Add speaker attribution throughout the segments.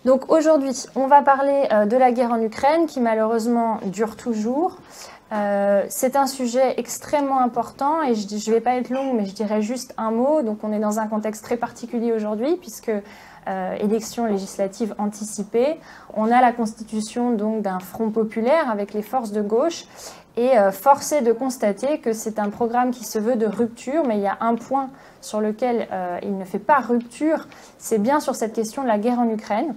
Speaker 1: Donc aujourd'hui, on va parler de la guerre en Ukraine qui malheureusement dure toujours. C'est un sujet extrêmement important et je ne vais pas être longue, mais je dirais juste un mot. Donc on est dans un contexte très particulier aujourd'hui puisque élections législatives anticipées. On a la constitution donc d'un front populaire avec les forces de gauche et force est de constater que c'est un programme qui se veut de rupture, mais il y a un point sur lequel il ne fait pas rupture, c'est bien sur cette question de la guerre en Ukraine.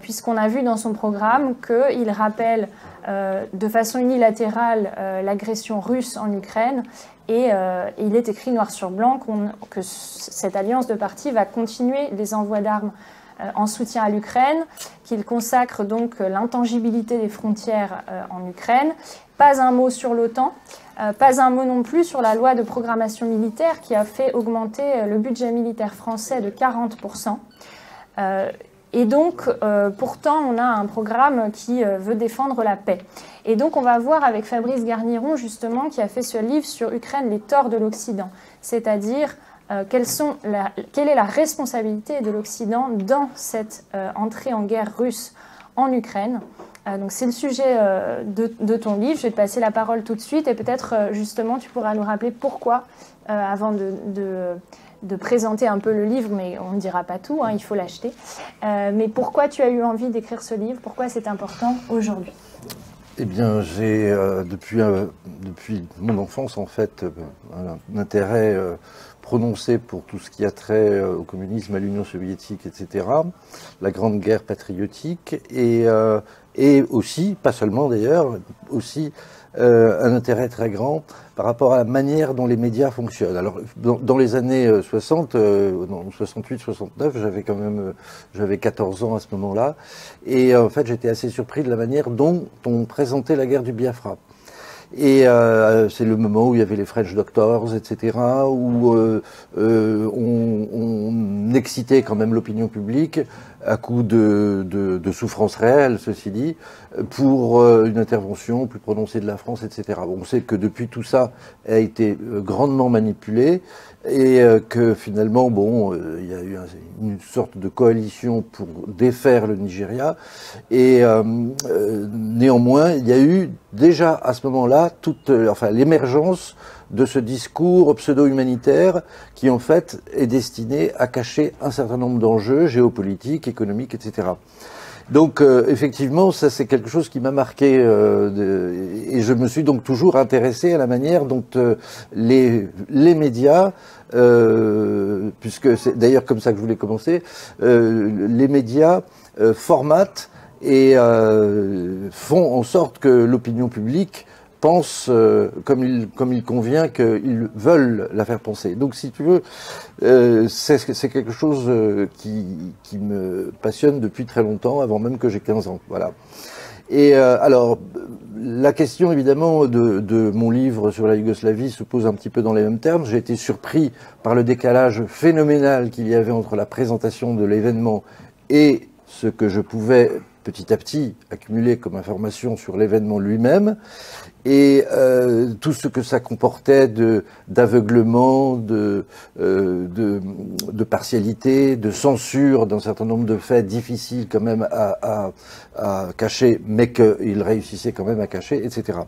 Speaker 1: Puisqu'on a vu dans son programme qu'il rappelle de façon unilatérale l'agression russe en Ukraine et il est écrit noir sur blanc que cette alliance de partis va continuer les envois d'armes en soutien à l'Ukraine, qu'il consacre donc l'intangibilité des frontières en Ukraine. Pas un mot sur l'OTAN, pas un mot non plus sur la loi de programmation militaire qui a fait augmenter le budget militaire français de 40%. Et donc, pourtant, on a un programme qui veut défendre la paix. Et donc, on va voir avec Fabrice Garniron, justement, qui a fait ce livre sur Ukraine, les torts de l'Occident. C'est-à-dire, quelle est la responsabilité de l'Occident dans cette entrée en guerre russe en Ukraine. Donc, c'est le sujet de ton livre. Je vais te passer la parole tout de suite. Et peut-être, justement, tu pourras nous rappeler pourquoi, avant de présenter un peu le livre, mais on ne dira pas tout, hein, il faut l'acheter. Mais pourquoi tu as eu envie d'écrire ce livre? Pourquoi c'est important aujourd'hui?
Speaker 2: Eh bien, j'ai depuis mon enfance, en fait, un intérêt prononcé pour tout ce qui a trait au communisme, à l'Union soviétique, etc., la Grande Guerre patriotique, et aussi, pas seulement d'ailleurs, aussi un intérêt très grand par rapport à la manière dont les médias fonctionnent. Alors, dans les années 60, 68-69, j'avais 14 ans à ce moment-là, et en fait, j'étais assez surpris de la manière dont on présentait la guerre du Biafra. Et c'est le moment où il y avait les French Doctors, etc., où on excitait quand même l'opinion publique à coup de souffrance réelle, ceci dit, pour une intervention plus prononcée de la France, etc. Bon, on sait que depuis tout ça a été grandement manipulé et que finalement, bon, il y a eu une sorte de coalition pour défaire le Nigeria et néanmoins, il y a eu déjà à ce moment-là l'émergence de ce discours pseudo-humanitaire qui en fait est destiné à cacher un certain nombre d'enjeux géopolitiques, économiques, etc. Donc effectivement, ça c'est quelque chose qui m'a marqué et je me suis donc toujours intéressé à la manière dont les médias, puisque c'est d'ailleurs comme ça que je voulais commencer, les médias formatent et font en sorte que l'opinion publique pense comme il convient qu'ils veulent la faire penser. Donc si tu veux, c'est quelque chose qui me passionne depuis très longtemps, avant même que j'ai 15 ans. Voilà. Et alors, la question évidemment de mon livre sur la Yougoslavie se pose un petit peu dans les mêmes termes. J'ai été surpris par le décalage phénoménal qu'il y avait entre la présentation de l'événement et ce que je pouvais petit à petit accumuler comme information sur l'événement lui-même. Et tout ce que ça comportait d'aveuglement, de partialité, de censure d'un certain nombre de faits difficiles quand même à cacher, mais qu'il réussissait quand même à cacher, etc.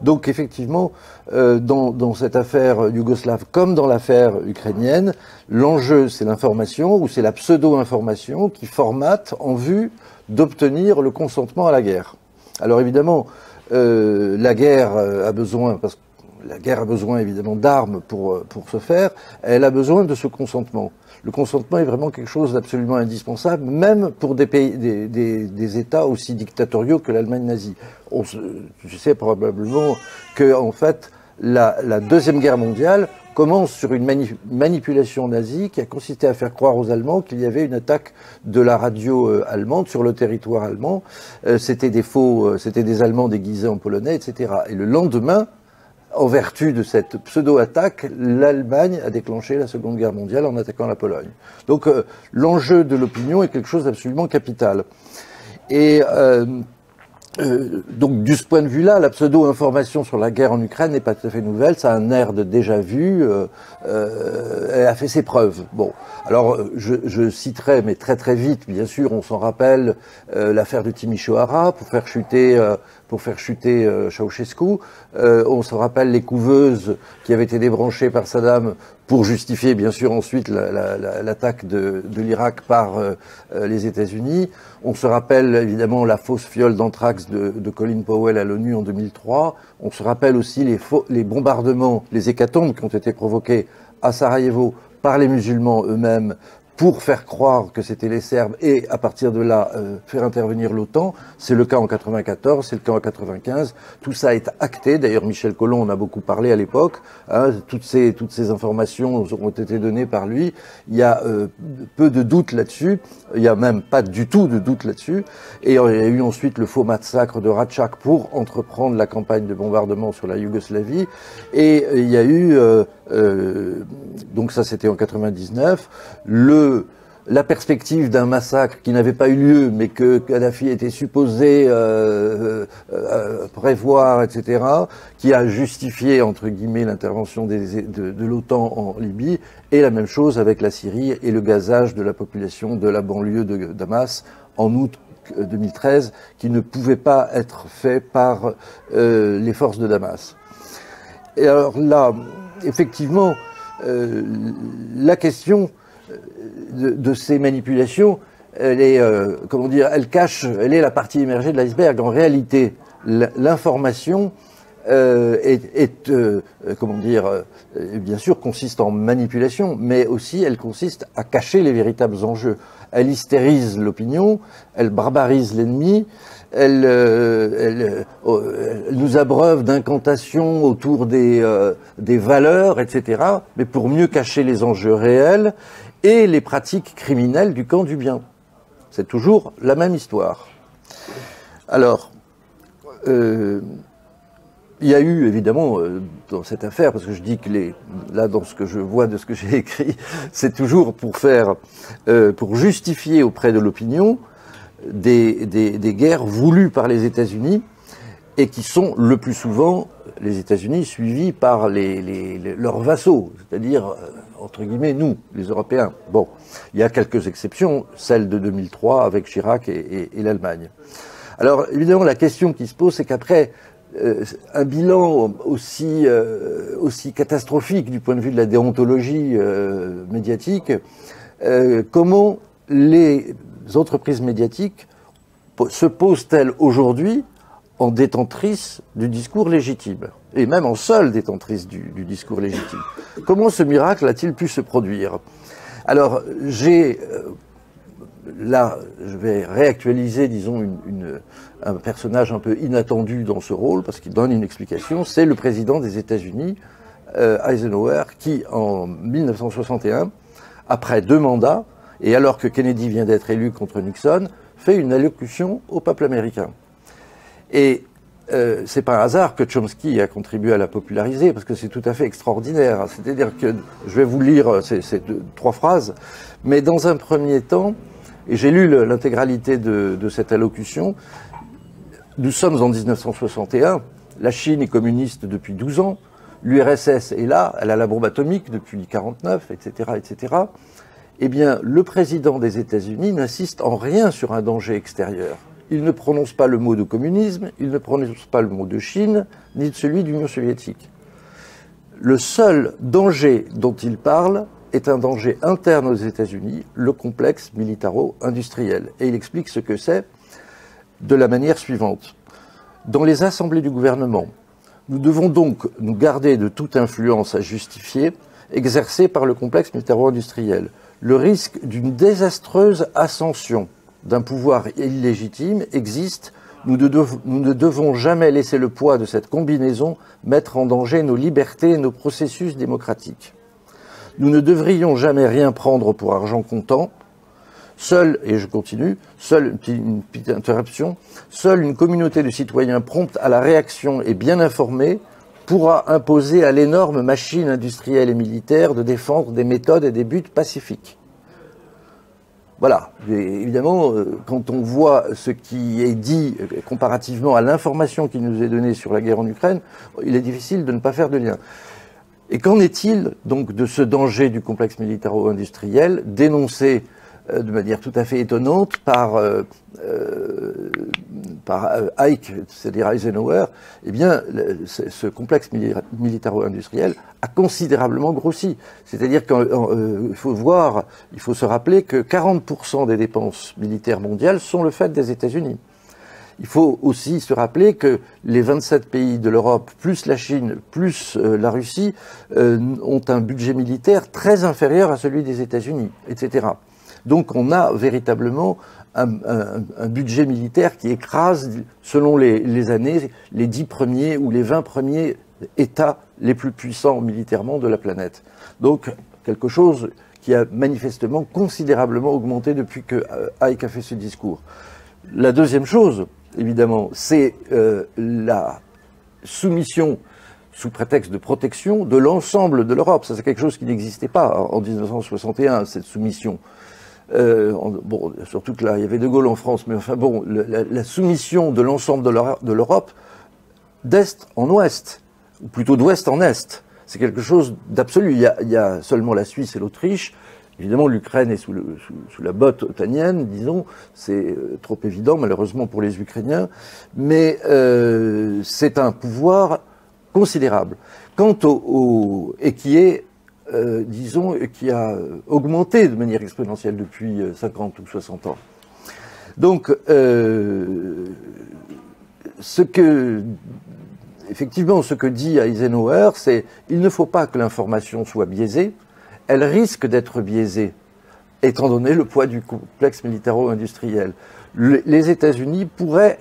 Speaker 2: Donc effectivement, dans cette affaire yougoslave comme dans l'affaire ukrainienne, l'enjeu c'est l'information ou c'est la pseudo-information qui formate en vue d'obtenir le consentement à la guerre. Alors évidemment, la guerre a besoin, parce que la guerre a besoin évidemment d'armes pour se faire, elle a besoin de ce consentement. Le consentement est vraiment quelque chose d'absolument indispensable, même pour des pays, des États aussi dictatoriaux que l'Allemagne nazie. Tu sais probablement que en fait, la Deuxième Guerre mondiale commence sur une manipulation nazie qui a consisté à faire croire aux Allemands qu'il y avait une attaque de la radio allemande sur le territoire allemand. C'était des Allemands déguisés en Polonais, etc. Et le lendemain, en vertu de cette pseudo-attaque, l'Allemagne a déclenché la Seconde Guerre mondiale en attaquant la Pologne. Donc l'enjeu de l'opinion est quelque chose d'absolument capital. Et Donc, de ce point de vue-là, la pseudo-information sur la guerre en Ukraine n'est pas tout à fait nouvelle. Ça a un air de déjà vu. Elle a fait ses preuves. Bon, alors je citerai, mais très très vite, bien sûr, on s'en rappelle l'affaire de Timișoara pour faire chuter Ceausescu. On se rappelle les couveuses qui avaient été débranchées par Saddam pour justifier, bien sûr, ensuite l'attaque de l'Irak par les États-Unis. On se rappelle évidemment la fausse fiole d'anthrax de Colin Powell à l'ONU en 2003. On se rappelle aussi les bombardements, les hécatombes qui ont été provoqués à Sarajevo par les musulmans eux-mêmes pour faire croire que c'était les Serbes et à partir de là faire intervenir l'OTAN. C'est le cas en 94, c'est le cas en 95. Tout ça est acté. D'ailleurs, Michel Collomb en a beaucoup parlé à l'époque. Hein, toutes ces informations ont été données par lui. Il y a peu de doute là-dessus. Il y a même pas du tout de doute là-dessus. Et il y a eu ensuite le faux massacre de Ratchak pour entreprendre la campagne de bombardement sur la Yougoslavie. Et il y a eu donc ça c'était en 99, la perspective d'un massacre qui n'avait pas eu lieu mais que Kadhafi était supposé prévoir, etc., qui a justifié entre guillemets l'intervention de l'OTAN en Libye, et la même chose avec la Syrie et le gazage de la population de la banlieue de Damas en août 2013 qui ne pouvait pas être fait par les forces de Damas. Et alors là, effectivement, la question de ces manipulations, elle est, elle est la partie émergée de l'iceberg. En réalité, l'information bien sûr, consiste en manipulation, mais aussi elle consiste à cacher les véritables enjeux. Elle hystérise l'opinion, elle barbarise l'ennemi, elle nous abreuve d'incantations autour des valeurs, etc., mais pour mieux cacher les enjeux réels et les pratiques criminelles du camp du bien. C'est toujours la même histoire. Alors, il y a eu, évidemment, dans cette affaire, parce que je dis que là, dans ce que je vois de ce que j'ai écrit, c'est toujours pour justifier auprès de l'opinion des guerres voulues par les États-Unis et qui sont le plus souvent, les États-Unis, suivis par leurs vassaux, c'est-à-dire, entre guillemets, nous, les Européens. Bon, il y a quelques exceptions, celle de 2003 avec Chirac et l'Allemagne. Alors, évidemment, la question qui se pose, c'est qu'après un bilan aussi catastrophique du point de vue de la déontologie médiatique, comment les entreprises médiatiques se posent-elles aujourd'hui en détentrices du discours légitime, et même en seule détentrice du discours légitime? Comment ce miracle a-t-il pu se produire? Alors, là, je vais réactualiser, disons, un personnage un peu inattendu dans ce rôle, parce qu'il donne une explication. C'est le président des États-Unis, Eisenhower, qui, en 1961, après 2 mandats, et alors que Kennedy vient d'être élu contre Nixon, fait une allocution au peuple américain. Et c'est pas un hasard que Chomsky a contribué à la populariser, parce que c'est tout à fait extraordinaire. C'est-à-dire que, je vais vous lire ces 3 phrases, mais dans un premier temps, et j'ai lu l'intégralité de cette allocution, nous sommes en 1961, la Chine est communiste depuis 12 ans, l'URSS est là, elle a la bombe atomique depuis 1949, etc., etc. Eh bien, le président des États-Unis n'insiste en rien sur un danger extérieur. Il ne prononce pas le mot de communisme, il ne prononce pas le mot de Chine, ni celui d'Union soviétique. Le seul danger dont il parle est un danger interne aux États-Unis, le complexe militaro-industriel. Et il explique ce que c'est de la manière suivante. Dans les assemblées du gouvernement, nous devons donc nous garder de toute influence à justifier exercée par le complexe militaro-industriel. Le risque d'une désastreuse ascension d'un pouvoir illégitime existe. Nous ne devons jamais laisser le poids de cette combinaison mettre en danger nos libertés et nos processus démocratiques. Nous ne devrions jamais rien prendre pour argent comptant. Seule, et je continue, une petite interruption, seule une communauté de citoyens prompte à la réaction et bien informée pourra imposer à l'énorme machine industrielle et militaire de défendre des méthodes et des buts pacifiques. Voilà. Et évidemment, quand on voit ce qui est dit comparativement à l'information qui nous est donnée sur la guerre en Ukraine, il est difficile de ne pas faire de lien. Et qu'en est-il donc de ce danger du complexe militaro-industriel dénoncé de manière tout à fait étonnante par Ike, c'est-à-dire Eisenhower? Eh bien, ce complexe militaro-industriel a considérablement grossi. C'est-à-dire qu'il faut voir, il faut se rappeler que 40% des dépenses militaires mondiales sont le fait des États-Unis. Il faut aussi se rappeler que les 27 pays de l'Europe, plus la Chine, plus la Russie, ont un budget militaire très inférieur à celui des États-Unis, etc. Donc on a véritablement un budget militaire qui écrase, selon les années, les 10 premiers ou les 20 premiers États les plus puissants militairement de la planète. Donc quelque chose qui a manifestement considérablement augmenté depuis que Ike a fait ce discours. La deuxième chose, évidemment, c'est la soumission sous prétexte de protection de l'ensemble de l'Europe. Ça, c'est quelque chose qui n'existait pas en 1961, cette soumission. Bon, surtout que là, il y avait De Gaulle en France, mais enfin bon, la soumission de l'ensemble de l'Europe d'est en ouest, ou plutôt d'ouest en est, c'est quelque chose d'absolu. Il y a seulement la Suisse et l'Autriche. Évidemment, l'Ukraine est sous la botte otanienne, disons. C'est trop évident, malheureusement, pour les Ukrainiens. Mais c'est un pouvoir considérable. Quant et qui est, disons, qui a augmenté de manière exponentielle depuis 50 ou 60 ans. Donc, effectivement, ce que dit Eisenhower, c'est il ne faut pas que l'information soit biaisée. Elle risque d'être biaisée, étant donné le poids du complexe militaro-industriel. Les États-Unis pourraient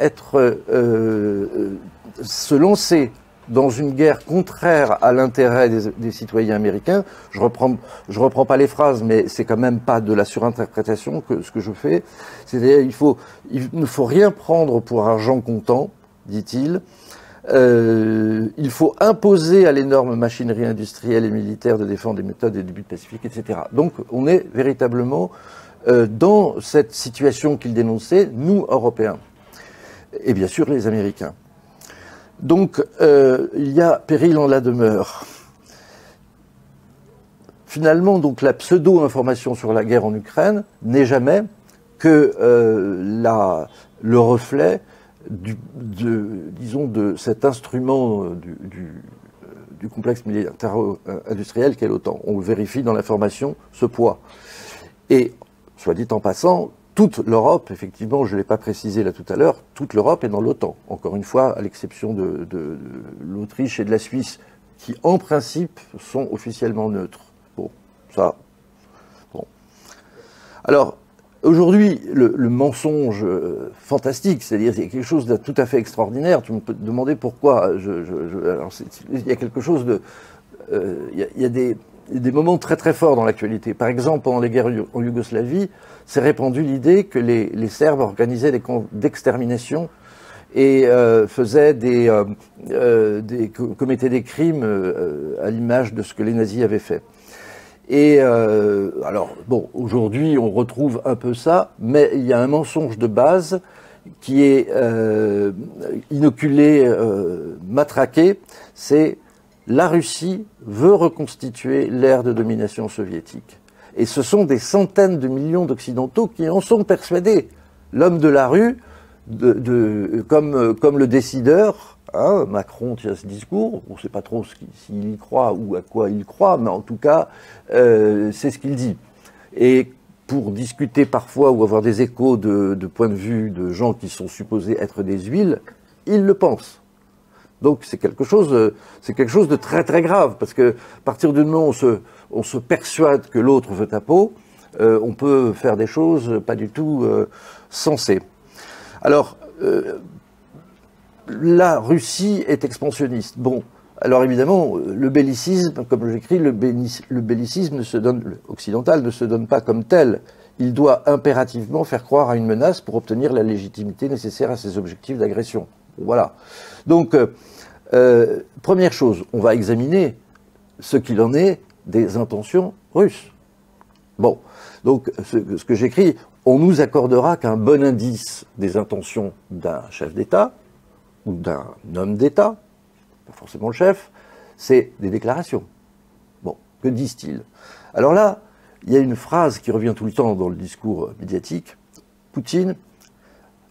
Speaker 2: se lancer dans une guerre contraire à l'intérêt des citoyens américains. Je reprends pas les phrases, mais c'est quand même pas de la surinterprétation ce que je fais. C'est-à-dire, il ne faut rien prendre pour argent comptant, dit-il. Il faut imposer à l'énorme machinerie industrielle et militaire de défendre des méthodes et des buts pacifiques, etc. Donc on est véritablement dans cette situation qu'il dénonçait, nous, Européens, et bien sûr les Américains. Donc il y a péril en la demeure. Finalement, donc la pseudo-information sur la guerre en Ukraine n'est jamais que le reflet disons de cet instrument du complexe militaro-industriel qu'est l'OTAN. On le vérifie dans l'information, ce poids. Et, soit dit en passant, toute l'Europe, effectivement, je ne l'ai pas précisé là tout à l'heure, toute l'Europe est dans l'OTAN. Encore une fois, à l'exception de l'Autriche et de la Suisse, qui en principe sont officiellement neutres. Bon, ça. Bon. Alors, aujourd'hui, le mensonge fantastique, c'est-à-dire il y a quelque chose de tout à fait extraordinaire. Tu me peux te demander pourquoi. Alors il y a quelque chose de, il y a des moments très très forts dans l'actualité. Par exemple, pendant les guerres en Yougoslavie, s'est répandue l'idée que les Serbes organisaient des camps d'extermination et commettaient des crimes à l'image de ce que les nazis avaient fait. Et alors, bon, aujourd'hui, on retrouve un peu ça, mais il y a un mensonge de base qui est inoculé, matraqué, c'est la Russie veut reconstituer l'ère de domination soviétique. Et ce sont des centaines de millions d'Occidentaux qui en sont persuadés. L'homme de la rue, comme le décideur, hein, Macron tient ce discours, on ne sait pas trop s'il y croit ou à quoi il croit, mais en tout cas, c'est ce qu'il dit. Et pour discuter parfois ou avoir des échos de points de vue de gens qui sont supposés être des huiles, il le pense. Donc c'est quelque chose de très très grave, parce que à partir du moment où on se persuade que l'autre veut ta peau, on peut faire des choses pas du tout sensées. Alors, la Russie est expansionniste. Bon, alors évidemment, le bellicisme, comme j'écris, le bellicisme occidental ne se donne pas comme tel. Il doit impérativement faire croire à une menace pour obtenir la légitimité nécessaire à ses objectifs d'agression. Voilà. Donc, première chose, on va examiner ce qu'il en est des intentions russes. Bon, donc ce que j'écris, on nous accordera qu'un bon indice des intentions d'un chef d'État ou d'un homme d'État, pas forcément le chef, c'est des déclarations. Bon, que disent-ils? Alors là, il y a une phrase qui revient tout le temps dans le discours médiatique. Poutine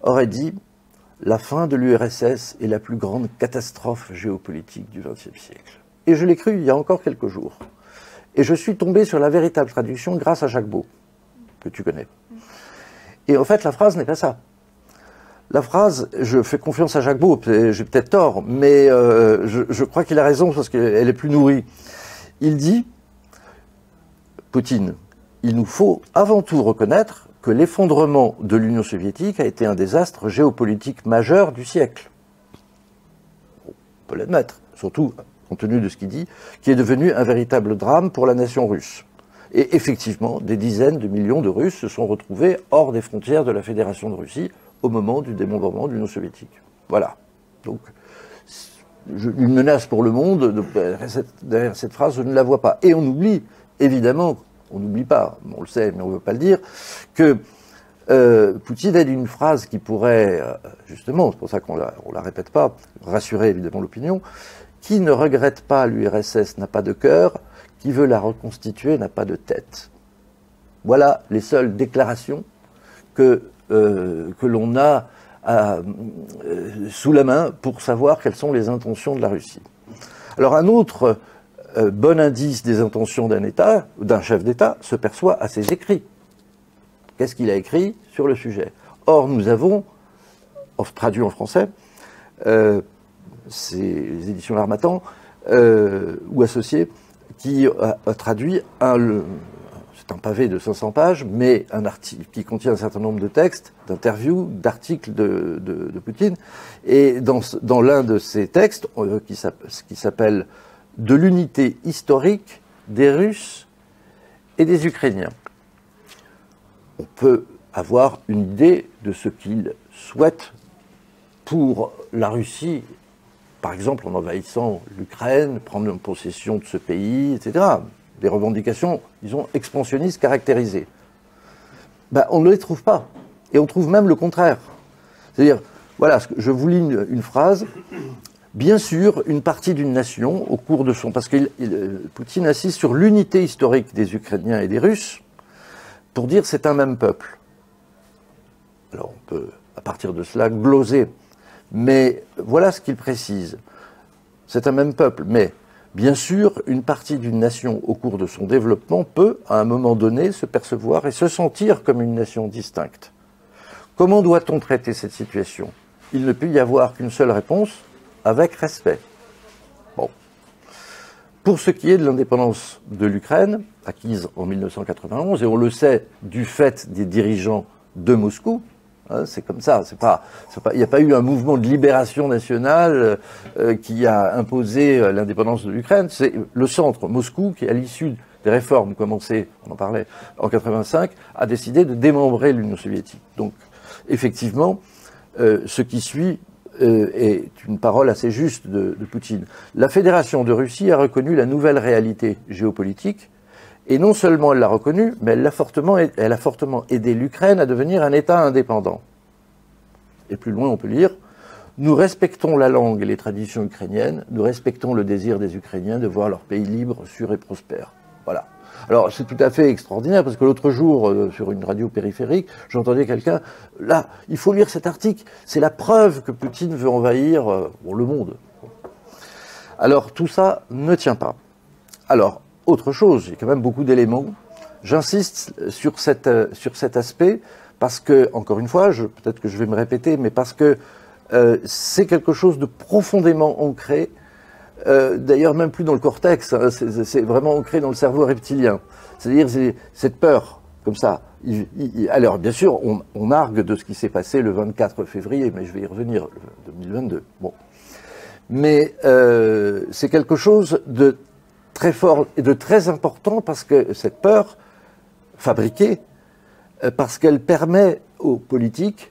Speaker 2: aurait dit « La fin de l'URSS est la plus grande catastrophe géopolitique du XXe siècle ». Et je l'ai cru il y a encore quelques jours. Et je suis tombé sur la véritable traduction grâce à Jacques Beau, que tu connais. Et en fait, la phrase n'est pas ça. La phrase, je fais confiance à Jacques Beau, j'ai peut-être tort, mais je crois qu'il a raison parce qu'elle est plus nourrie. Il dit, Poutine, il nous faut avant tout reconnaître que l'effondrement de l'Union soviétique a été un désastre géopolitique majeur du siècle. On peut l'admettre, surtout compte tenu de ce qu'il dit, qui est devenu un véritable drame pour la nation russe. Et effectivement, des dizaines de millions de Russes se sont retrouvés hors des frontières de la Fédération de Russie au moment du démembrement de l'Union soviétique. Voilà. Donc, une menace pour le monde, derrière cette phrase, je ne la vois pas. Et on oublie, évidemment, on n'oublie pas, on le sait, mais on ne veut pas le dire, que Poutine a dit une phrase qui pourrait, justement, c'est pour ça qu'on la répète pas, rassurer évidemment l'opinion, qui ne regrette pas l'URSS n'a pas de cœur, qui veut la reconstituer n'a pas de tête. Voilà les seules déclarations que l'on a sous la main pour savoir quelles sont les intentions de la Russie. Alors un autre bon indice des intentions d'un État, d'un chef d'État, se perçoit à ses écrits. Qu'est-ce qu'il a écrit sur le sujet? Or, nous avons, traduit en français, c'est les éditions L'Harmattan, ou associés, qui a traduit c'est un pavé de 500 pages, mais un article qui contient un certain nombre de textes, d'interviews, d'articles de Poutine. Et dans l'un de ces textes, qui s'appelle « De l'unité historique des Russes et des Ukrainiens », on peut avoir une idée de ce qu'il souhaite pour la Russie, par exemple en envahissant l'Ukraine, prendre possession de ce pays, etc. Des revendications, disons, expansionnistes caractérisées. Ben, on ne les trouve pas. Et on trouve même le contraire. C'est-à-dire, voilà, je vous lis une phrase. Bien sûr, une partie d'une nation, au cours de son... Parce que Poutine insiste sur l'unité historique des Ukrainiens et des Russes, pour dire c'est un même peuple. Alors on peut, à partir de cela, gloser. Mais voilà ce qu'il précise. C'est un même peuple, mais bien sûr, une partie d'une nation au cours de son développement peut, à un moment donné, se percevoir et se sentir comme une nation distincte. Comment doit-on traiter cette situation? Il ne peut y avoir qu'une seule réponse, avec respect. Bon. Pour ce qui est de l'indépendance de l'Ukraine, acquise en 1991, et on le sait du fait des dirigeants de Moscou, hein, c'est comme ça, il n'y a pas eu un mouvement de libération nationale qui a imposé l'indépendance de l'Ukraine, c'est le centre, Moscou, qui à l'issue des réformes commencées, on en parlait, en 85, a décidé de démembrer l'Union soviétique. Donc, effectivement, ce qui suit est une parole assez juste de Poutine. La Fédération de Russie a reconnu la nouvelle réalité géopolitique, et non seulement elle l'a reconnue, mais elle a fortement aidé l'Ukraine à devenir un État indépendant. Et plus loin, on peut lire « Nous respectons la langue et les traditions ukrainiennes, nous respectons le désir des Ukrainiens de voir leur pays libre, sûr et prospère. » Voilà. Alors, c'est tout à fait extraordinaire, parce que l'autre jour, sur une radio périphérique, j'entendais quelqu'un, là, il faut lire cet article, c'est la preuve que Poutine veut envahir le monde. Alors, tout ça ne tient pas. Alors, autre chose, il y a quand même beaucoup d'éléments. J'insiste sur cet aspect, parce que, encore une fois, peut-être que je vais me répéter, mais parce que c'est quelque chose de profondément ancré, d'ailleurs même plus dans le cortex, hein, c'est vraiment ancré dans le cerveau reptilien. C'est-à-dire cette peur, comme ça. Alors bien sûr, on argue de ce qui s'est passé le 24 février, mais je vais y revenir, 2022. Bon. Mais c'est quelque chose de très fort et de très important, parce que cette peur, fabriquée, parce qu'elle permet aux politiques,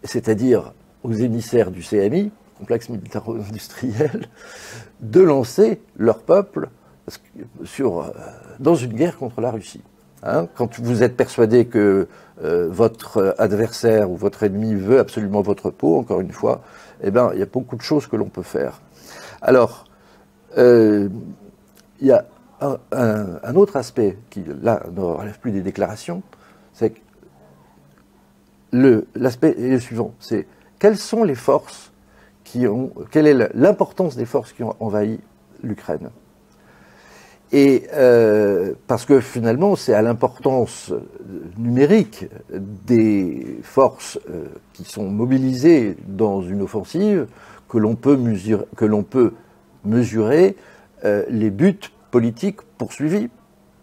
Speaker 2: c'est-à-dire aux émissaires du CMI, complexe militaro-industriel, de lancer leur peuple dans une guerre contre la Russie. Hein, quand vous êtes persuadé que votre adversaire ou votre ennemi veut absolument votre peau, encore une fois, eh ben, il y a beaucoup de choses que l'on peut faire. Alors, il y a un autre aspect qui, là, ne relève plus des déclarations, c'est que l'aspect est le suivant, c'est quelles sont les forces quelle est l'importance des forces qui ont envahi l'Ukraine. Et parce que finalement, c'est à l'importance numérique des forces qui sont mobilisées dans une offensive que l'on peut mesurer les buts politiques poursuivis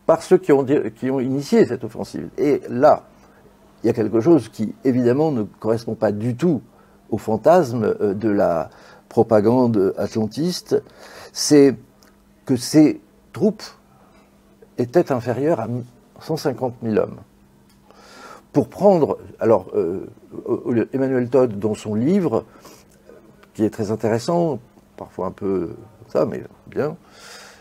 Speaker 2: par ceux qui ont initié cette offensive. Et là, il y a quelque chose qui, évidemment, ne correspond pas du tout au fantasme de la propagande atlantiste, c'est que ces troupes étaient inférieures à 150 000 hommes. Pour prendre, alors, Emmanuel Todd, dans son livre, qui est très intéressant, parfois un peu ça, mais bien,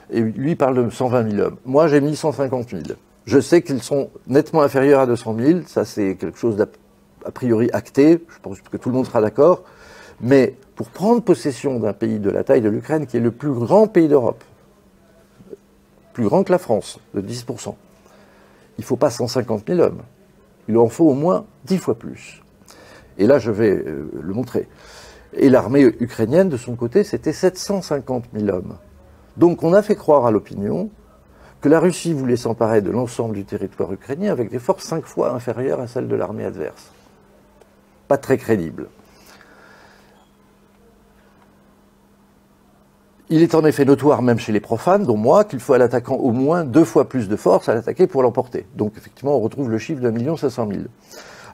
Speaker 2: et lui parle de 120 000 hommes. Moi, j'ai mis 150 000. Je sais qu'ils sont nettement inférieurs à 200 000, ça c'est quelque chose d'a priori acté, je pense que tout le monde sera d'accord, mais pour prendre possession d'un pays de la taille de l'Ukraine, qui est le plus grand pays d'Europe, plus grand que la France, de 10%, il ne faut pas 150 000 hommes, il en faut au moins 10 fois plus. Et là, je vais le montrer. Et l'armée ukrainienne, de son côté, c'était 750 000 hommes. Donc on a fait croire à l'opinion que la Russie voulait s'emparer de l'ensemble du territoire ukrainien avec des forces 5 fois inférieures à celles de l'armée adverse. Pas très crédible. Il est en effet notoire, même chez les profanes, dont moi, qu'il faut à l'attaquant au moins 2 fois plus de force à l'attaquer pour l'emporter. Donc effectivement, on retrouve le chiffre d'1 500 000.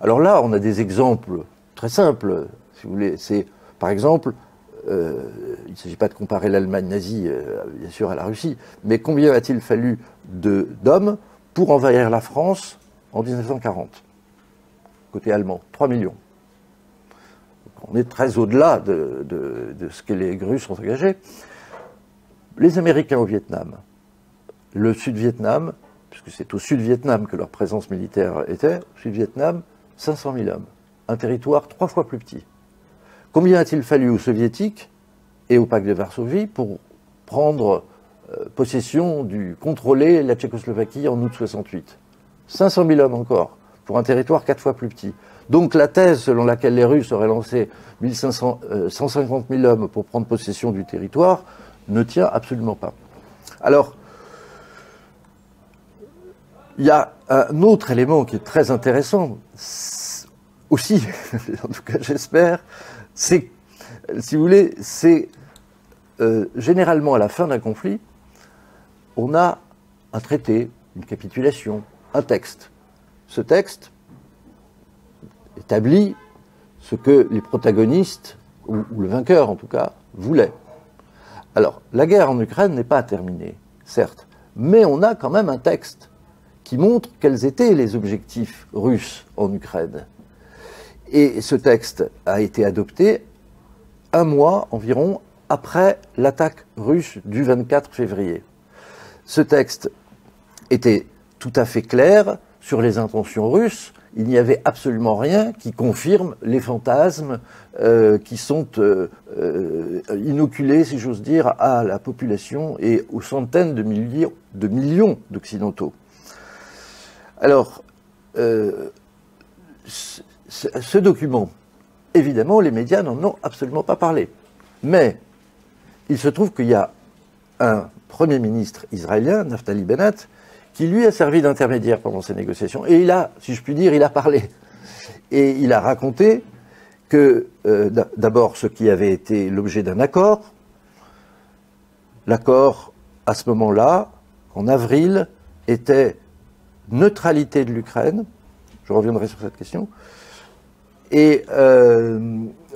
Speaker 2: Alors là, on a des exemples très simples, si vous voulez. C'est, par exemple, il ne s'agit pas de comparer l'Allemagne nazie, bien sûr, à la Russie, mais combien a-t-il fallu d'hommes pour envahir la France en 1940 ? Côté allemand, 3 millions. On est très au-delà de ce que les Russes ont engagé. Les Américains au Vietnam, le Sud-Vietnam, puisque c'est au Sud-Vietnam que leur présence militaire était, Sud-Vietnam, 500 000 hommes. Un territoire 3 fois plus petit. Combien a-t-il fallu aux Soviétiques et au pacte de Varsovie pour prendre possession contrôler la Tchécoslovaquie en août 68 ? 500 000 hommes encore, pour un territoire 4 fois plus petit. Donc la thèse selon laquelle les Russes auraient lancé 150 000 hommes pour prendre possession du territoire ne tient absolument pas. Alors, il y a un autre élément qui est très intéressant, aussi, en tout cas j'espère, c'est, si vous voulez, c'est généralement à la fin d'un conflit, on a un traité, une capitulation, un texte. Ce texte établit ce que les protagonistes, ou le vainqueur en tout cas, voulaient. Alors, la guerre en Ukraine n'est pas terminée, certes, mais on a quand même un texte qui montre quels étaient les objectifs russes en Ukraine. Et ce texte a été adopté un mois environ après l'attaque russe du 24 février. Ce texte était tout à fait clair sur les intentions russes. Il n'y avait absolument rien qui confirme les fantasmes qui sont inoculés, si j'ose dire, à la population et aux centaines de millions d'Occidentaux. Alors, ce document, évidemment, les médias n'en ont absolument pas parlé. Mais il se trouve qu'il y a un Premier ministre israélien, Naftali Bennett, qui lui a servi d'intermédiaire pendant ces négociations. Et il a, si je puis dire, il a parlé. Et il a raconté que, d'abord, ce qui avait été l'objet d'un accord, l'accord, à ce moment-là, en avril, était neutralité de l'Ukraine, je reviendrai sur cette question, et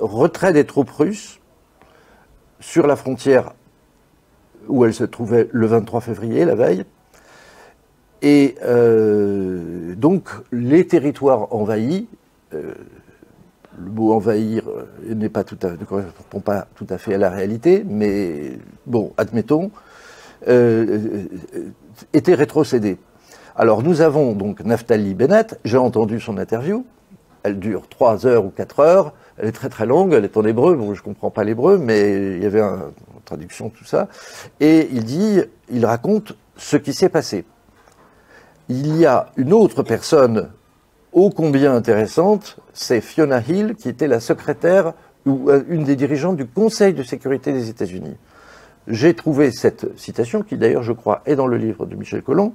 Speaker 2: retrait des troupes russes sur la frontière où elle se trouvait le 23 février, la veille. Et donc, les territoires envahis, le mot envahir ne correspond pas tout à fait à la réalité, mais bon, admettons, étaient rétrocédés. Alors nous avons donc Naftali Bennett, j'ai entendu son interview, elle dure 3 heures ou 4 heures, elle est très très longue, elle est en hébreu, bon je ne comprends pas l'hébreu, mais il y avait une traduction, tout ça, et il raconte ce qui s'est passé. Il y a une autre personne ô combien intéressante, c'est Fiona Hill, qui était la secrétaire ou une des dirigeantes du Conseil de sécurité des États-Unis. J'ai trouvé cette citation, qui d'ailleurs je crois est dans le livre de Michel Colomb.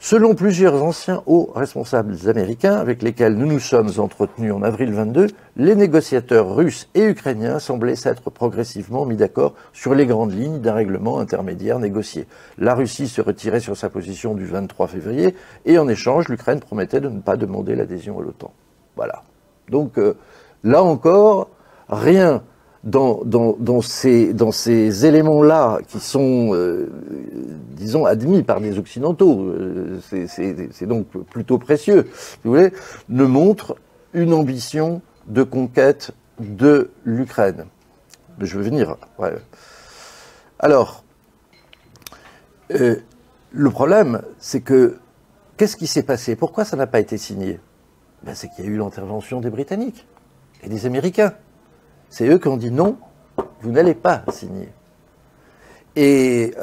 Speaker 2: Selon plusieurs anciens hauts responsables américains avec lesquels nous nous sommes entretenus en avril 22, les négociateurs russes et ukrainiens semblaient s'être progressivement mis d'accord sur les grandes lignes d'un règlement intermédiaire négocié. La Russie se retirait sur sa position du 23 février et en échange, l'Ukraine promettait de ne pas demander l'adhésion à l'OTAN. Voilà. Donc là encore, rien dans ces éléments-là qui sont, disons, admis par des Occidentaux, c'est donc plutôt précieux, si vous voulez, ne montre une ambition de conquête de l'Ukraine. Je veux venir. Ouais. Alors, le problème, c'est que, qu'est-ce qui s'est passé? Pourquoi ça n'a pas été signé? Ben, c'est qu'il y a eu l'intervention des Britanniques et des Américains. C'est eux qui ont dit non, vous n'allez pas signer. Et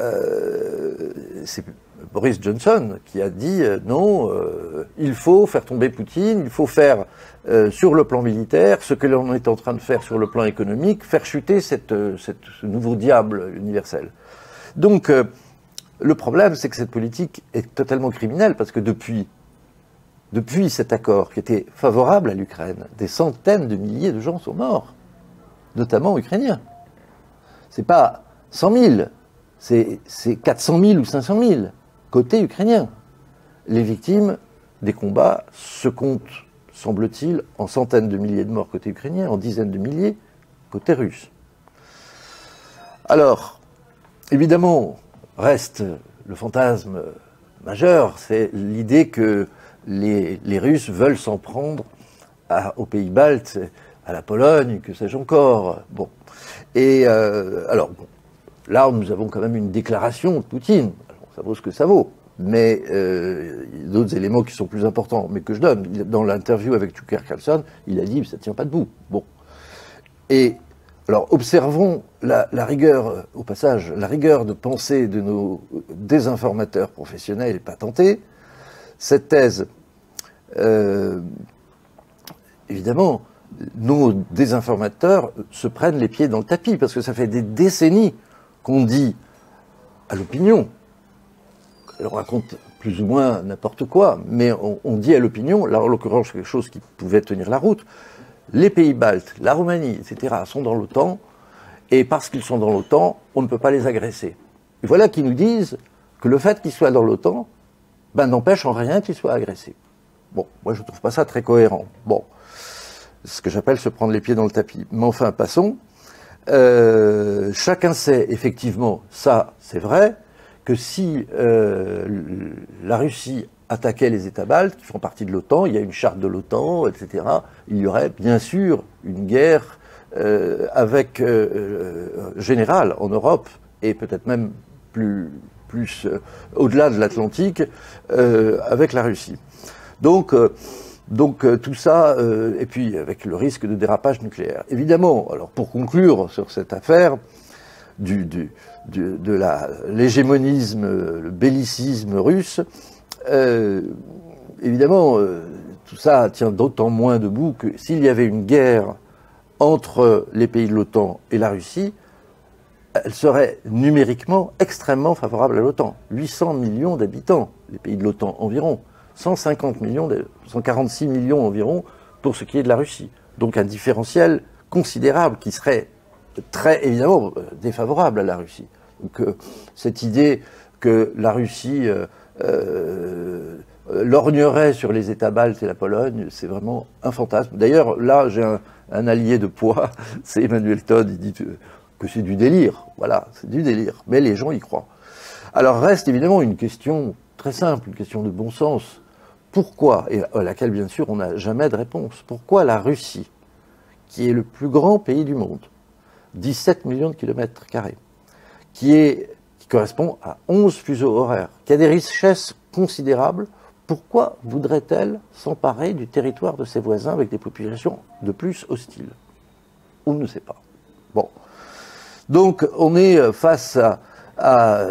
Speaker 2: c'est Boris Johnson qui a dit non, il faut faire tomber Poutine, il faut faire sur le plan militaire ce que l'on est en train de faire sur le plan économique, faire chuter ce nouveau diable universel. Donc le problème, c'est que cette politique est totalement criminelle parce que depuis cet accord qui était favorable à l'Ukraine, des centaines de milliers de gens sont morts, notamment ukrainiens. C'est pas 100 000, c'est 400 000 ou 500 000 côté ukrainien. Les victimes des combats se comptent, semble-t-il, en centaines de milliers de morts côté ukrainien, en dizaines de milliers côté russe. Alors, évidemment, reste le fantasme majeur, c'est l'idée que les Russes veulent s'en prendre aux pays baltes, à la Pologne, que sais-je encore. Bon. Et alors, bon, là, nous avons quand même une déclaration de Poutine. Alors, ça vaut ce que ça vaut. Mais il y a d'autres éléments qui sont plus importants, mais que je donne. Dans l'interview avec Tucker Carlson, il a dit que ça ne tient pas debout. Bon. Et alors, observons la rigueur, au passage, la rigueur de pensée de nos désinformateurs professionnels et patentés. Cette thèse, évidemment, nos désinformateurs se prennent les pieds dans le tapis, parce que ça fait des décennies qu'on dit à l'opinion, elle raconte plus ou moins n'importe quoi, mais on dit à l'opinion, là en l'occurrence quelque chose qui pouvait tenir la route, les pays baltes, la Roumanie, etc. sont dans l'OTAN, et parce qu'ils sont dans l'OTAN, on ne peut pas les agresser. Et voilà qu'ils nous disent que le fait qu'ils soient dans l'OTAN n'empêche en rien qu'ils soient agressés. Bon, moi je ne trouve pas ça très cohérent. Bon, c'est ce que j'appelle se prendre les pieds dans le tapis. Mais enfin, passons. Chacun sait, effectivement, ça c'est vrai, que si la Russie attaquait les États baltes, qui font partie de l'OTAN, il y a une charte de l'OTAN, etc., il y aurait bien sûr une guerre générale en Europe, et peut-être même plus au-delà de l'Atlantique, avec la Russie. Donc tout ça, et puis avec le risque de dérapage nucléaire. Évidemment, alors pour conclure sur cette affaire de l'hégémonisme, le bellicisme russe, évidemment, tout ça tient d'autant moins debout que s'il y avait une guerre entre les pays de l'OTAN et la Russie, elle serait numériquement extrêmement favorable à l'OTAN. 800 millions d'habitants, les pays de l'OTAN environ. 146 millions environ pour ce qui est de la Russie. Donc un différentiel considérable qui serait très évidemment défavorable à la Russie. Donc cette idée que la Russie lorgnerait sur les États baltes et la Pologne, c'est vraiment un fantasme. D'ailleurs, là, j'ai un allié de poids, c'est Emmanuel Todd, il dit que c'est du délire. Voilà, c'est du délire. Mais les gens y croient. Alors reste évidemment une question très simple, une question de bon sens. Pourquoi, et à laquelle bien sûr on n'a jamais de réponse, pourquoi la Russie, qui est le plus grand pays du monde, 17 millions de kilomètres carrés, qui qui correspond à 11 fuseaux horaires, qui a des richesses considérables. Pourquoi voudrait-elle s'emparer du territoire de ses voisins avec des populations de plus hostiles? On ne sait pas. Bon. Donc, on est face à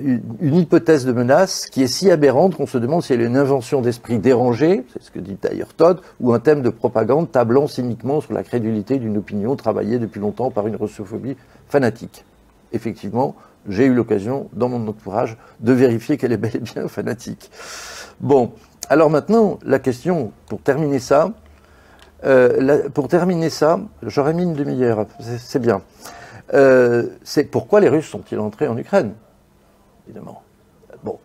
Speaker 2: une hypothèse de menace qui est si aberrante qu'on se demande si elle est une invention d'esprit dérangé, c'est ce que dit d'ailleurs Todd, ou un thème de propagande tablant cyniquement sur la crédulité d'une opinion travaillée depuis longtemps par une russophobie fanatique. Effectivement, j'ai eu l'occasion, dans mon entourage, de vérifier qu'elle est bel et bien fanatique. Bon, alors maintenant, la question, pour terminer ça, j'aurais mis une demi-heure, c'est bien. C'est pourquoi les Russes sont-ils entrés en Ukraine, évidemment. Bon,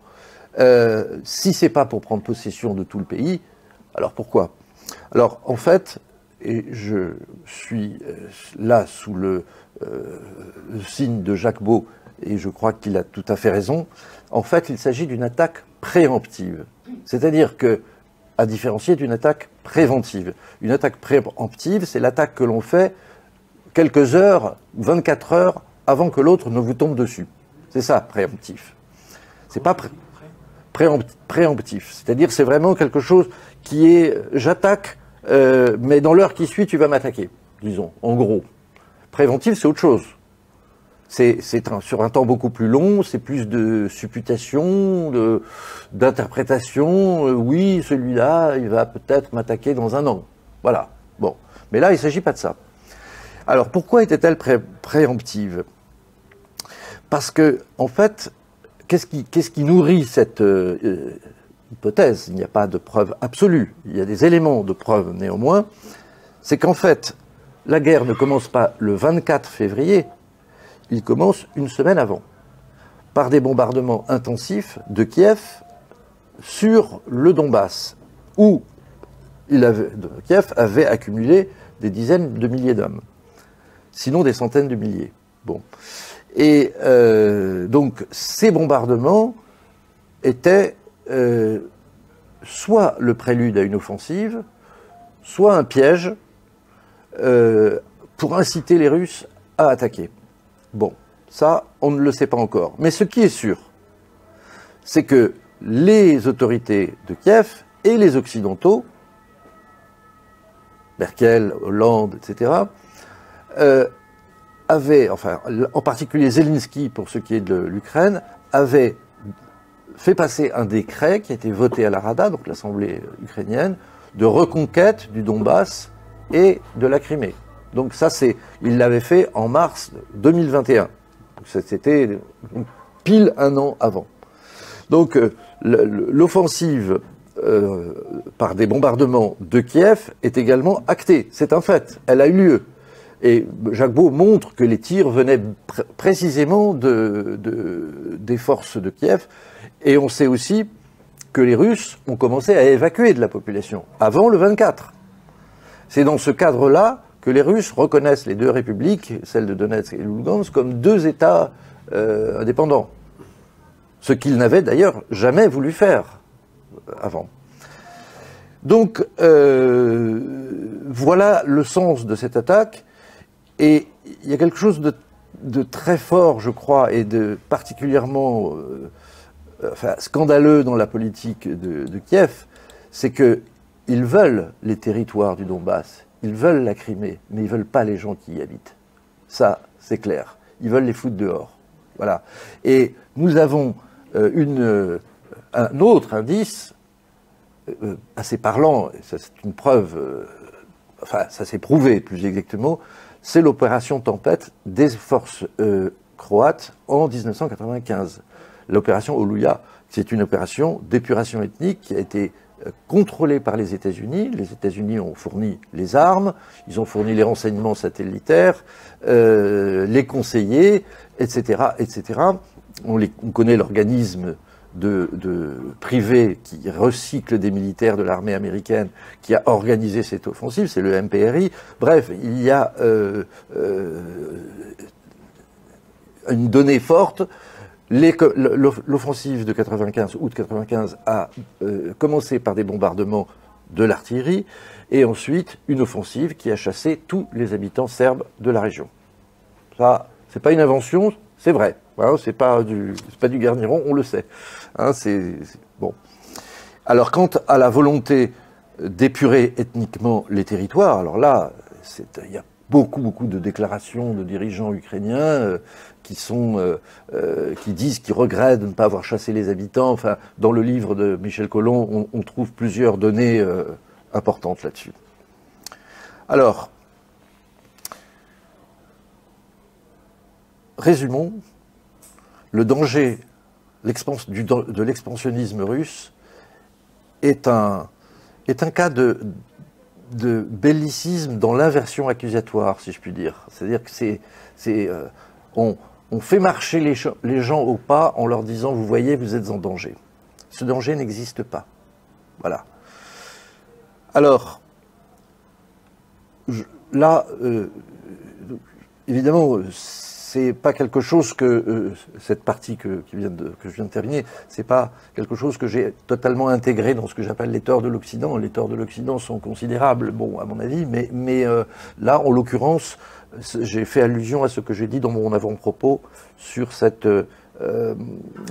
Speaker 2: si c'est pas pour prendre possession de tout le pays, alors pourquoi? Alors en fait, et je suis là sous le signe de Jacques Beau, et je crois qu'il a tout à fait raison, en fait il s'agit d'une attaque préemptive. C'est-à-dire que, à différencier d'une attaque préventive. Une attaque préemptive, c'est l'attaque que l'on fait quelques heures, 24 heures, avant que l'autre ne vous tombe dessus. C'est ça, préemptif. C'est pas préemptif. C'est-à-dire, c'est vraiment quelque chose qui est, j'attaque, mais dans l'heure qui suit, tu vas m'attaquer, disons, en gros. Préventif, c'est autre chose. C'est sur un temps beaucoup plus long, c'est plus de supputation, d'interprétation. Oui, celui-là, il va peut-être m'attaquer dans un an. Voilà. Bon. Mais là, il ne s'agit pas de ça. Alors, pourquoi était-elle préemptive? Parce que, en fait, qu'est-ce qui nourrit cette hypothèse? Il n'y a pas de preuve absolue. Il y a des éléments de preuve néanmoins. C'est qu'en fait, la guerre ne commence pas le 24 février, il commence une semaine avant, par des bombardements intensifs de Kiev sur le Donbass, où Kiev avait accumulé des dizaines de milliers d'hommes, sinon des centaines de milliers. Bon. Et donc ces bombardements étaient soit le prélude à une offensive, soit un piège pour inciter les Russes à attaquer. Bon, ça, on ne le sait pas encore. Mais ce qui est sûr, c'est que les autorités de Kiev et les Occidentaux, Merkel, Hollande, etc., avaient, enfin, en particulier Zelensky, pour ce qui est de l'Ukraine, avait fait passer un décret qui a été voté à la Rada, donc l'Assemblée ukrainienne, de reconquête du Donbass et de la Crimée. Donc ça, il l'avait fait en mars 2021. C'était pile un an avant. Donc l'offensive par des bombardements de Kiev est également actée. C'est un fait. Elle a eu lieu. Et Jacques Beau montre que les tirs venaient précisément des forces de Kiev. Et on sait aussi que les Russes ont commencé à évacuer de la population avant le 24. C'est dans ce cadre-là que les Russes reconnaissent les deux républiques, celle de Donetsk et Lugansk, comme deux États indépendants. Ce qu'ils n'avaient d'ailleurs jamais voulu faire avant. Donc, voilà le sens de cette attaque. Et il y a quelque chose de très fort, je crois, et de particulièrement scandaleux dans la politique de Kiev, c'est qu'ils veulent les territoires du Donbass. Ils veulent la Crimée, mais ils ne veulent pas les gens qui y habitent. Ça, c'est clair. Ils veulent les foutre dehors. Voilà. Et nous avons un autre indice assez parlant, et ça c'est une preuve, enfin ça s'est prouvé plus exactement, c'est l'opération Tempête des forces croates en 1995. L'opération Oluya, c'est une opération d'épuration ethnique qui a été contrôlée par les États-Unis. Les États-Unis ont fourni les armes, ils ont fourni les renseignements satellitaires, les conseillers, etc., etc. On connaît l'organisme privé qui recycle des militaires de l'armée américaine qui a organisé cette offensive, c'est le MPRI. Bref, il y a une donnée forte. L'offensive de 95, août 95, a commencé par des bombardements de l'artillerie et ensuite une offensive qui a chassé tous les habitants serbes de la région. Ça, c'est pas une invention, c'est vrai. Voilà, c'est pas du garniron, on le sait. Hein, bon. Alors, quant à la volonté d'épurer ethniquement les territoires, alors là, il y a beaucoup de déclarations de dirigeants ukrainiens qui disent qu'ils regrettent de ne pas avoir chassé les habitants. Enfin, dans le livre de Michel Collomb, on trouve plusieurs données importantes là-dessus. Alors, résumons, le danger de l'expansionnisme russe est un cas de bellicisme dans l'inversion accusatoire, si je puis dire. C'est-à-dire que on fait marcher les gens au pas en leur disant « vous voyez, vous êtes en danger ». Ce danger n'existe pas. Voilà. Alors, là, évidemment, c'est pas quelque chose que cette partie que je viens de terminer, c'est pas quelque chose que j'ai totalement intégré dans ce que j'appelle les torts de l'Occident. Les torts de l'Occident sont considérables, bon, à mon avis, mais là, en l'occurrence, j'ai fait allusion à ce que j'ai dit dans mon avant-propos sur cette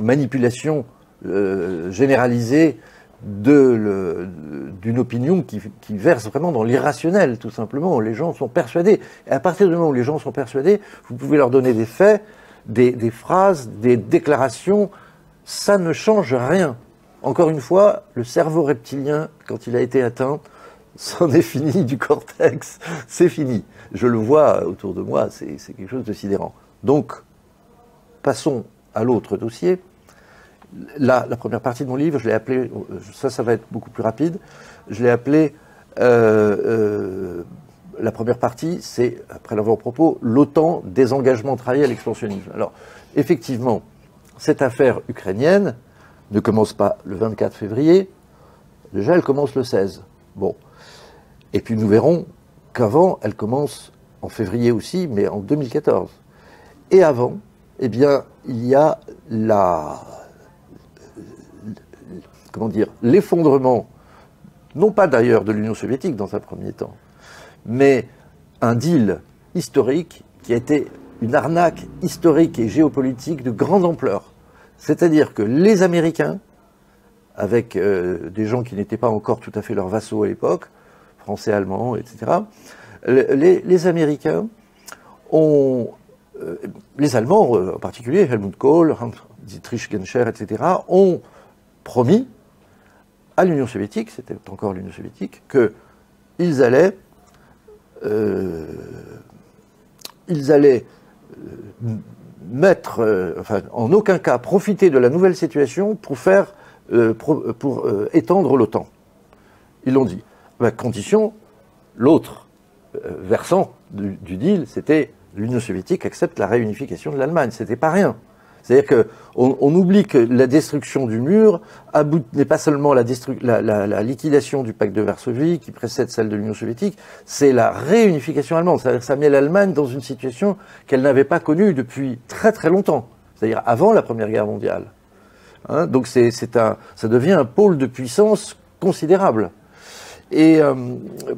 Speaker 2: manipulation généralisée d'une opinion qui verse vraiment dans l'irrationnel, tout simplement. Les gens sont persuadés. Et à partir du moment où les gens sont persuadés, vous pouvez leur donner des faits, des phrases, des déclarations. Ça ne change rien. Encore une fois, le cerveau reptilien, quand il a été atteint, c'en est fini du cortex. C'est fini. Je le vois autour de moi, c'est quelque chose de sidérant. Donc, passons à l'autre dossier. La première partie de mon livre, je l'ai appelé, ça va être beaucoup plus rapide, je l'ai appelé, la première partie, c'est, après l'avant-propos, l'OTAN, désengagement trahi à l'expansionnisme. Alors, effectivement, cette affaire ukrainienne ne commence pas le 24 février, déjà elle commence le 16. Bon. Et puis nous verrons qu'avant, elle commence en février aussi, mais en 2014. Et avant, eh bien, il y a l'effondrement, non pas d'ailleurs de l'Union soviétique dans un premier temps, mais un deal historique qui a été une arnaque historique et géopolitique de grande ampleur. C'est-à-dire que les Américains, avec des gens qui n'étaient pas encore tout à fait leurs vassaux à l'époque, français, allemands, etc., les Américains ont... les Allemands, en particulier, Helmut Kohl, Dietrich Genscher, etc., ont promis à l'Union soviétique, c'était encore l'Union soviétique, qu'ils allaient, en aucun cas profiter de la nouvelle situation pour étendre l'OTAN. Ils l'ont dit. À condition, l'autre versant du deal, c'était l'Union soviétique accepte la réunification de l'Allemagne. C'était pas rien. C'est-à-dire qu'on oublie que la destruction du mur n'est pas seulement la liquidation du pacte de Varsovie qui précède celle de l'Union soviétique, c'est la réunification allemande. C'est-à-dire que ça met l'Allemagne dans une situation qu'elle n'avait pas connue depuis très très longtemps, c'est-à-dire avant la Première Guerre mondiale. Hein, donc ça devient un pôle de puissance considérable. Et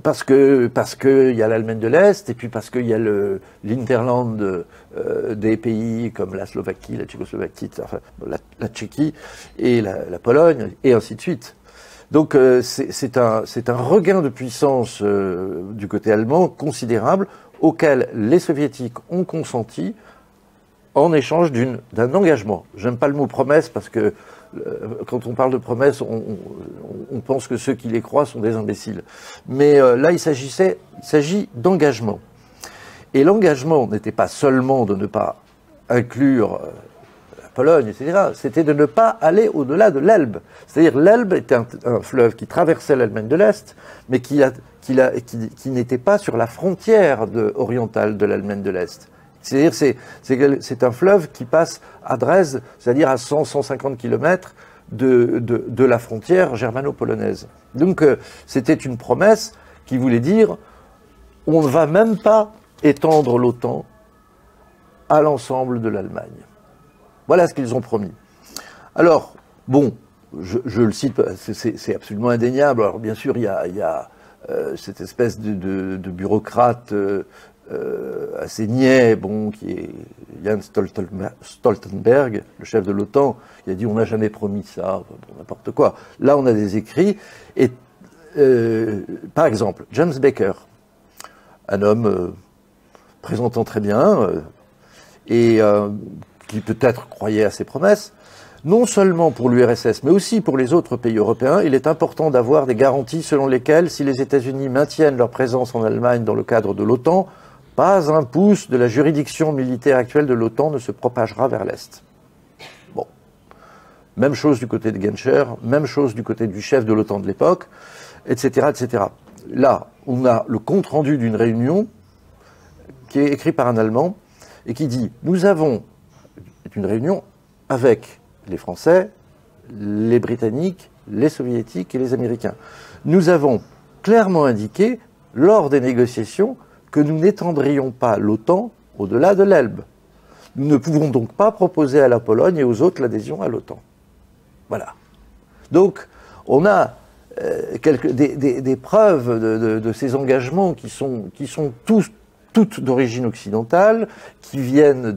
Speaker 2: parce que il y a l'Allemagne de l'Est, et puis parce qu'il y a l'Hinterland des pays comme la Slovaquie, la Tchécoslovaquie, enfin, la Tchéquie et la Pologne, et ainsi de suite. Donc c'est un regain de puissance du côté allemand considérable auquel les Soviétiques ont consenti en échange d'un engagement. J'aime pas le mot promesse parce que quand on parle de promesses, on pense que ceux qui les croient sont des imbéciles. Mais là, il s'agit d'engagement. Et l'engagement n'était pas seulement de ne pas inclure la Pologne, etc. C'était de ne pas aller au-delà de l'Elbe. C'est-à-dire l'Elbe était un fleuve qui traversait l'Allemagne de l'Est, mais qui n'était pas sur la frontière orientale de l'Allemagne de l'Est. C'est-à-dire c'est un fleuve qui passe à Dresde, c'est-à-dire à 100-150 km de la frontière germano-polonaise. Donc c'était une promesse qui voulait dire on ne va même pas étendre l'OTAN à l'ensemble de l'Allemagne. Voilà ce qu'ils ont promis. Alors, bon, je le cite, c'est absolument indéniable. Alors bien sûr, il y a cette espèce de bureaucrate assez niais, bon, qui est Jens Stoltenberg, le chef de l'OTAN, qui a dit on n'a jamais promis ça, bon, n'importe quoi. Là, on a des écrits. Et par exemple, James Baker, un homme présentant très bien et qui peut-être croyait à ses promesses, non seulement pour l'URSS, mais aussi pour les autres pays européens, il est important d'avoir des garanties selon lesquelles, si les États-Unis maintiennent leur présence en Allemagne dans le cadre de l'OTAN, pas un pouce de la juridiction militaire actuelle de l'OTAN ne se propagera vers l'Est. Bon. Même chose du côté de Genscher, même chose du côté du chef de l'OTAN de l'époque, etc., etc. Là, on a le compte-rendu d'une réunion qui est écrit par un Allemand et qui dit « Nous avons une réunion avec les Français, les Britanniques, les Soviétiques et les Américains. Nous avons clairement indiqué, lors des négociations, que nous n'étendrions pas l'OTAN au-delà de l'Elbe. Nous ne pouvons donc pas proposer à la Pologne et aux autres l'adhésion à l'OTAN. » Voilà. Donc, on a des preuves de ces engagements qui sont toutes d'origine occidentale, qui viennent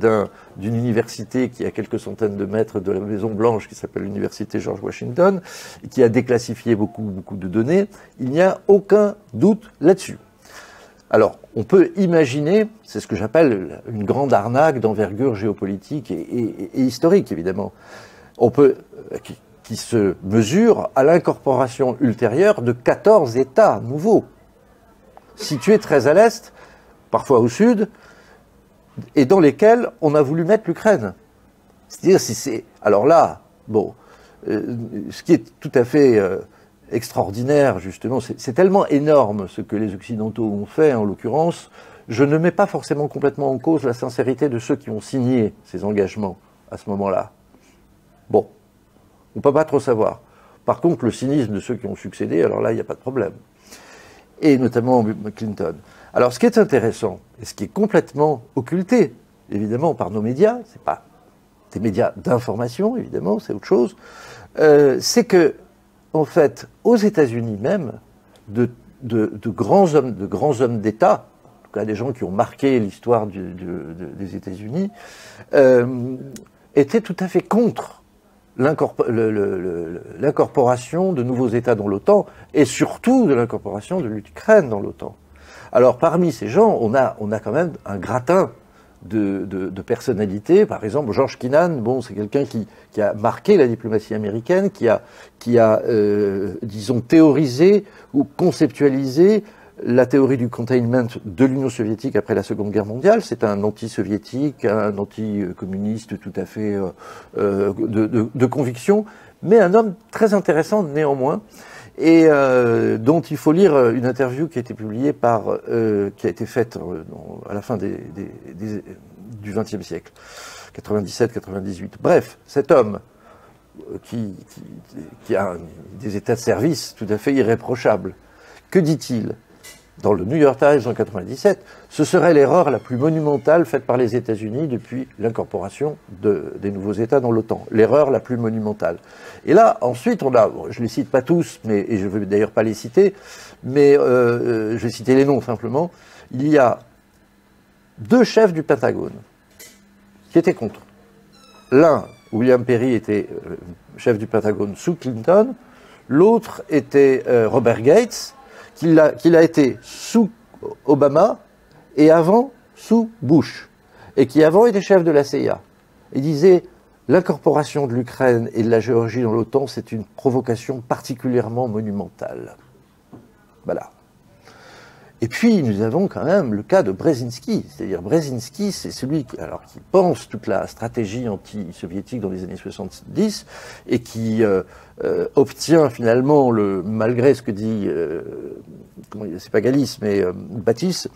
Speaker 2: d'une université qui est à quelques centaines de mètres de la Maison Blanche, qui s'appelle l'université George Washington, et qui a déclassifié beaucoup de données. Il n'y a aucun doute là-dessus. Alors, on peut imaginer, c'est ce que j'appelle une grande arnaque d'envergure géopolitique et historique, évidemment. On peut, qui se mesure à l'incorporation ultérieure de 14 États nouveaux, situés très à l'est, parfois au sud, et dans lesquels on a voulu mettre l'Ukraine. C'est-à-dire, si c'est... Alors là, bon, ce qui est tout à fait extraordinaire, justement, c'est tellement énorme ce que les Occidentaux ont fait, en l'occurrence, je ne mets pas forcément complètement en cause la sincérité de ceux qui ont signé ces engagements à ce moment-là. Bon, on ne peut pas trop savoir. Par contre, le cynisme de ceux qui ont succédé, alors là, il n'y a pas de problème. Et notamment Clinton. Alors, ce qui est intéressant, et ce qui est complètement occulté, évidemment, par nos médias, c'est pas des médias d'information, évidemment, c'est autre chose, c'est que, en fait, aux États-Unis même, de grands hommes d'État, en tout cas des gens qui ont marqué l'histoire des États-Unis, étaient tout à fait contre l'incorporation de nouveaux États dans l'OTAN, et surtout de l'incorporation de l'Ukraine dans l'OTAN. Alors, parmi ces gens, on a quand même un gratin de personnalités. Par exemple, George Kennan, bon, c'est quelqu'un qui a marqué la diplomatie américaine, qui a disons, théorisé ou conceptualisé la théorie du containment de l'Union soviétique après la Seconde Guerre mondiale. C'est un anti-soviétique, un anti-communiste tout à fait de conviction, mais un homme très intéressant néanmoins, et dont il faut lire une interview qui a été publiée qui a été faite à la fin du XXe siècle, 97-98. Bref, cet homme qui a des états de service tout à fait irréprochables, que dit-il dans le New York Times en 97, ce serait l'erreur la plus monumentale faite par les États-Unis depuis l'incorporation des nouveaux États dans l'OTAN. L'erreur la plus monumentale. Et là, ensuite, on a, je ne les cite pas tous, et je ne veux d'ailleurs pas les citer, mais je vais citer les noms simplement. Il y a deux chefs du Pentagone qui étaient contre. L'un, William Perry, était chef du Pentagone sous Clinton. L'autre était Robert Gates, qu'il a été sous Obama et avant sous Bush, et qui avant était chef de la CIA. Il disait l'incorporation de l'Ukraine et de la Géorgie dans l'OTAN, c'est une provocation particulièrement monumentale. Voilà. Et puis nous avons quand même le cas de Brzezinski, c'est-à-dire Brzezinski, c'est celui qui pense toute la stratégie anti-soviétique dans les années 70 et qui obtient finalement, malgré ce que dit, c'est pas Galis, mais Batis,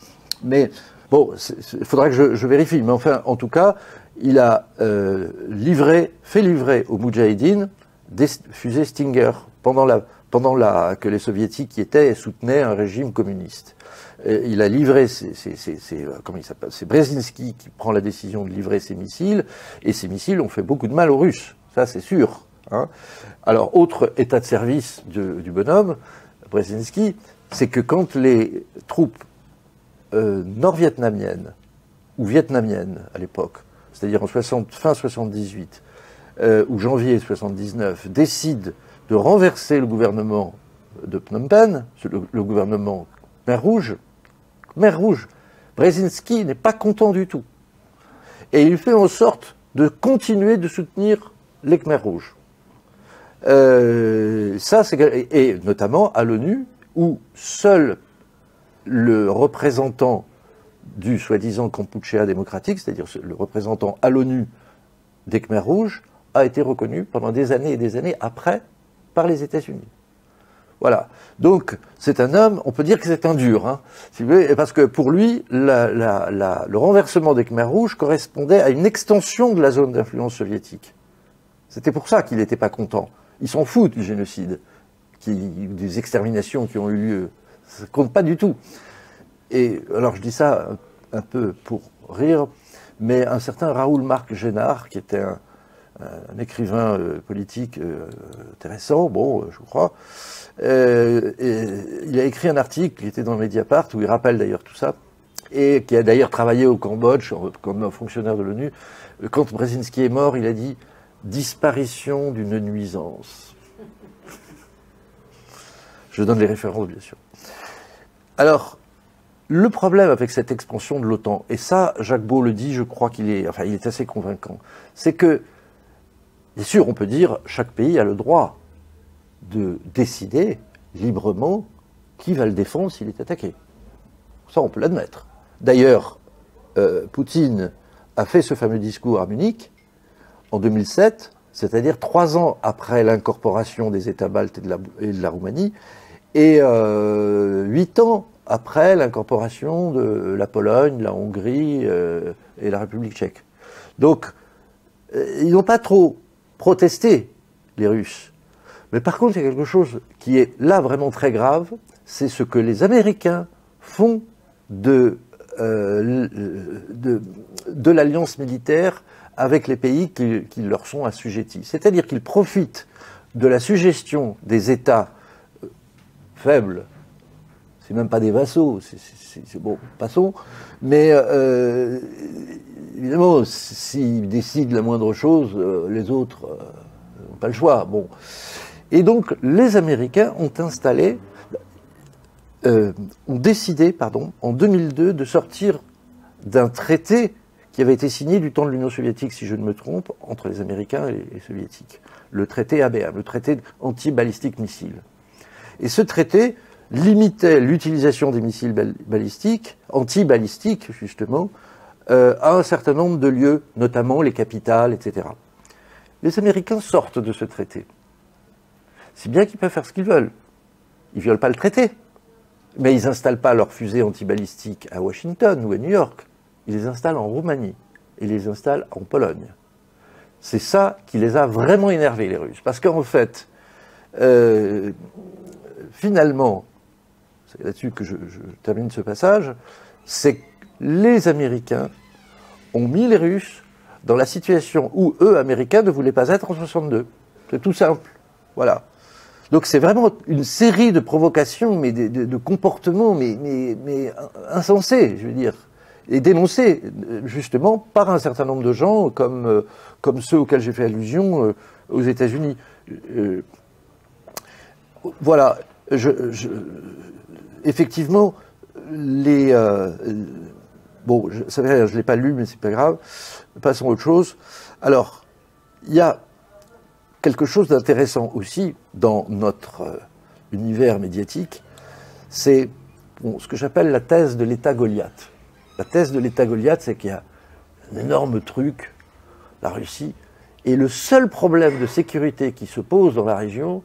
Speaker 2: mais bon, il faudra que je vérifie, mais enfin, en tout cas, il a fait livrer aux Moudjahidines des fusées Stinger que les soviétiques qui étaient soutenaient un régime communiste. Il a livré comment il s'appelle, c'est Brzezinski qui prend la décision de livrer ces missiles, et ces missiles ont fait beaucoup de mal aux Russes, ça c'est sûr. Hein. Alors, autre état de service du bonhomme, Brzezinski, c'est que quand les troupes nord-vietnamienne, ou vietnamienne à l'époque, c'est-à-dire en fin 78, ou janvier 79, décide de renverser le gouvernement de Phnom Penh, le gouvernement Khmer Rouge, Brzezinski n'est pas content du tout. Et il fait en sorte de continuer de soutenir les Khmer Rouges. Et notamment à l'ONU, où seul le représentant du soi-disant Kampuchéa démocratique, c'est-à-dire le représentant à l'ONU des Khmer Rouges, a été reconnu pendant des années et des années après par les États-Unis. Voilà. Donc, c'est un homme, on peut dire que c'est un dur, hein, si vous voulez, parce que pour lui, le renversement des Khmer Rouges correspondait à une extension de la zone d'influence soviétique. C'était pour ça qu'il n'était pas content. Il s'en fout du génocide, des exterminations qui ont eu lieu. Ça ne compte pas du tout. Et alors, je dis ça un peu pour rire, mais un certain Raoul Marc Génard, qui était un écrivain politique intéressant, bon, je crois, il a écrit un article qui était dans Mediapart, où il rappelle d'ailleurs tout ça, et qui a d'ailleurs travaillé au Cambodge comme fonctionnaire de l'ONU. Quand Brzezinski est mort, il a dit « disparition d'une nuisance ». Je donne les références, bien sûr. Alors, le problème avec cette expansion de l'OTAN, et ça, Jacques Beau le dit, je crois il est assez convaincant, c'est que, bien sûr, on peut dire chaque pays a le droit de décider librement qui va le défendre s'il est attaqué. Ça, on peut l'admettre. D'ailleurs, Poutine a fait ce fameux discours à Munich en 2007, c'est-à-dire 3 ans après l'incorporation des États baltes et de la Roumanie, et 8 ans après l'incorporation de la Pologne, la Hongrie et la République tchèque. Donc, ils n'ont pas trop protesté, les Russes. Mais par contre, il y a quelque chose qui est là vraiment très grave, c'est ce que les Américains font de l'alliance militaire avec les pays qui leur sont assujettis. C'est-à-dire qu'ils profitent de la suggestion des États faibles, c'est même pas des vassaux, c'est bon, passons, mais évidemment, s'ils décident la moindre chose, les autres n'ont pas le choix. Bon. Et donc, les Américains ont décidé, en 2002, de sortir d'un traité qui avait été signé du temps de l'Union soviétique, si je ne me trompe, entre les Américains et les Soviétiques. Le traité ABM, le traité anti-balistique missiles. Et ce traité limitait l'utilisation des missiles balistiques, anti-balistiques justement, à un certain nombre de lieux, notamment les capitales, etc. Les Américains sortent de ce traité. Si bien qu'ils peuvent faire ce qu'ils veulent. Ils ne violent pas le traité. Mais ils n'installent pas leurs fusées antibalistiques à Washington ou à New York. Ils les installent en Roumanie. Et les installent en Pologne. C'est ça qui les a vraiment énervés, les Russes. Parce qu'en fait, finalement, c'est là-dessus que je termine ce passage, c'est que les Américains ont mis les Russes dans la situation où eux, Américains, ne voulaient pas être en 62. C'est tout simple. Voilà. Donc c'est vraiment une série de provocations, mais de comportements, mais insensés, je veux dire, et dénoncés justement par un certain nombre de gens, comme ceux auxquels j'ai fait allusion aux États-Unis. Voilà. Effectivement, bon, ça veut dire, je ne l'ai pas lu, mais c'est pas grave. Passons à autre chose. Alors, il y a quelque chose d'intéressant aussi dans notre univers médiatique, c'est ce que j'appelle la thèse de l'État Goliath. La thèse de l'État Goliath, c'est qu'il y a un énorme truc, la Russie, et le seul problème de sécurité qui se pose dans la région,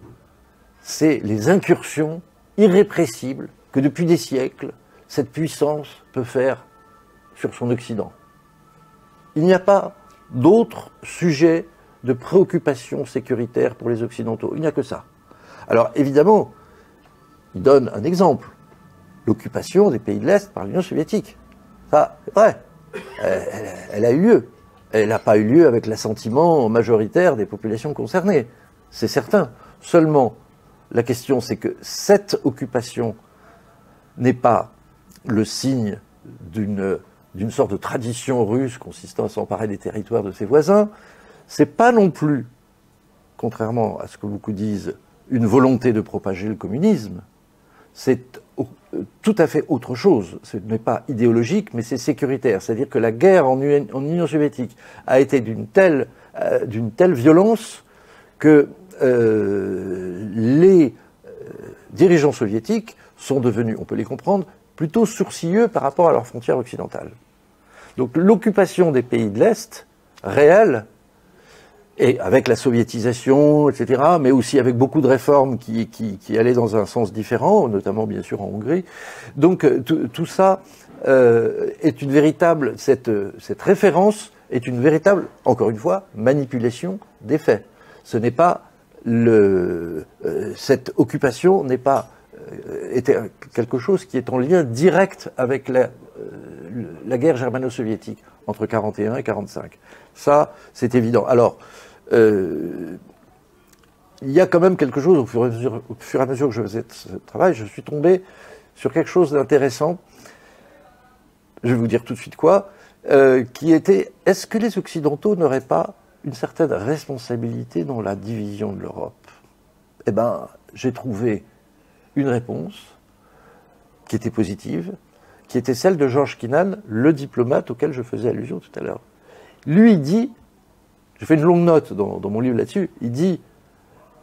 Speaker 2: c'est les incursions irrépressibles que depuis des siècles, cette puissance peut faire sur son Occident. Il n'y a pas d'autre sujet de préoccupation sécuritaire pour les Occidentaux. Il n'y a que ça. Alors évidemment, il donne un exemple. L'occupation des pays de l'Est par l'Union soviétique. Ça, c'est vrai. Elle a eu lieu. Elle n'a pas eu lieu avec l'assentiment majoritaire des populations concernées. C'est certain. Seulement, la question, c'est que cette occupation n'est pas le signe d'une sorte de tradition russe consistant à s'emparer des territoires de ses voisins. C'est pas non plus, contrairement à ce que beaucoup disent, une volonté de propager le communisme. C'est tout à fait autre chose. Ce n'est pas idéologique, mais c'est sécuritaire. C'est-à-dire que la guerre en Union soviétique a été d'une telle violence que les dirigeants soviétiques sont devenus, on peut les comprendre, plutôt sourcilleux par rapport à leurs frontières occidentales. Donc l'occupation des pays de l'Est, réelle, et avec la soviétisation, etc., mais aussi avec beaucoup de réformes qui allaient dans un sens différent, notamment bien sûr en Hongrie. Donc tout ça est une véritable, cette référence est une véritable, encore une fois, manipulation des faits. Ce n'est pas cette occupation n'est pas était quelque chose qui est en lien direct avec la guerre germano-soviétique entre 1941 et 1945. Ça, c'est évident. Alors, il y a quand même quelque chose, au fur et à mesure que je faisais ce travail, je suis tombé sur quelque chose d'intéressant. Je vais vous dire tout de suite quoi, qui était, est-ce que les Occidentaux n'auraient pas une certaine responsabilité dans la division de l'Europe? Eh bien, j'ai trouvé une réponse qui était positive, qui était celle de Georges Kennan, le diplomate auquel je faisais allusion tout à l'heure. Lui dit, j'ai fait une longue note dans mon livre là-dessus, il dit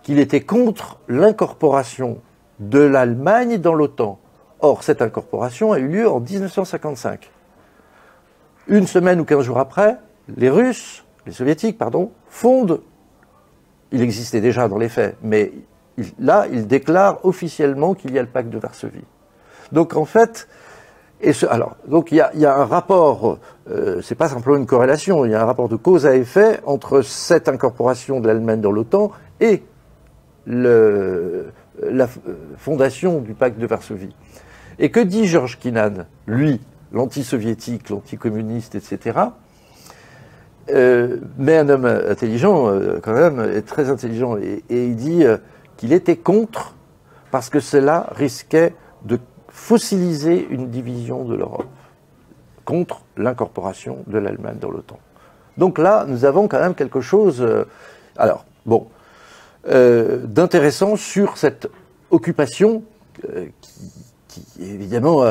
Speaker 2: qu'il était contre l'incorporation de l'Allemagne dans l'OTAN. Or, cette incorporation a eu lieu en 1955. Une semaine ou 15 jours après, les Soviétiques, fondent, il existait déjà dans les faits, mais là, ils déclarent officiellement qu'il y a le pacte de Varsovie. Donc, en fait, donc il y a un rapport, c'est pas simplement une corrélation, il y a un rapport de cause à effet entre cette incorporation de l'Allemagne dans l'OTAN et la fondation du pacte de Varsovie. Et que dit Georges Kennan, lui, l'anti-soviétique, l'anti-communiste, etc., mais un homme intelligent, quand même, est très intelligent, et il dit qu'il était contre, parce que cela risquait de fossiliser une division de l'Europe, contre l'incorporation de l'Allemagne dans l'OTAN. Donc là, nous avons quand même quelque chose, d'intéressant sur cette occupation qui évidemment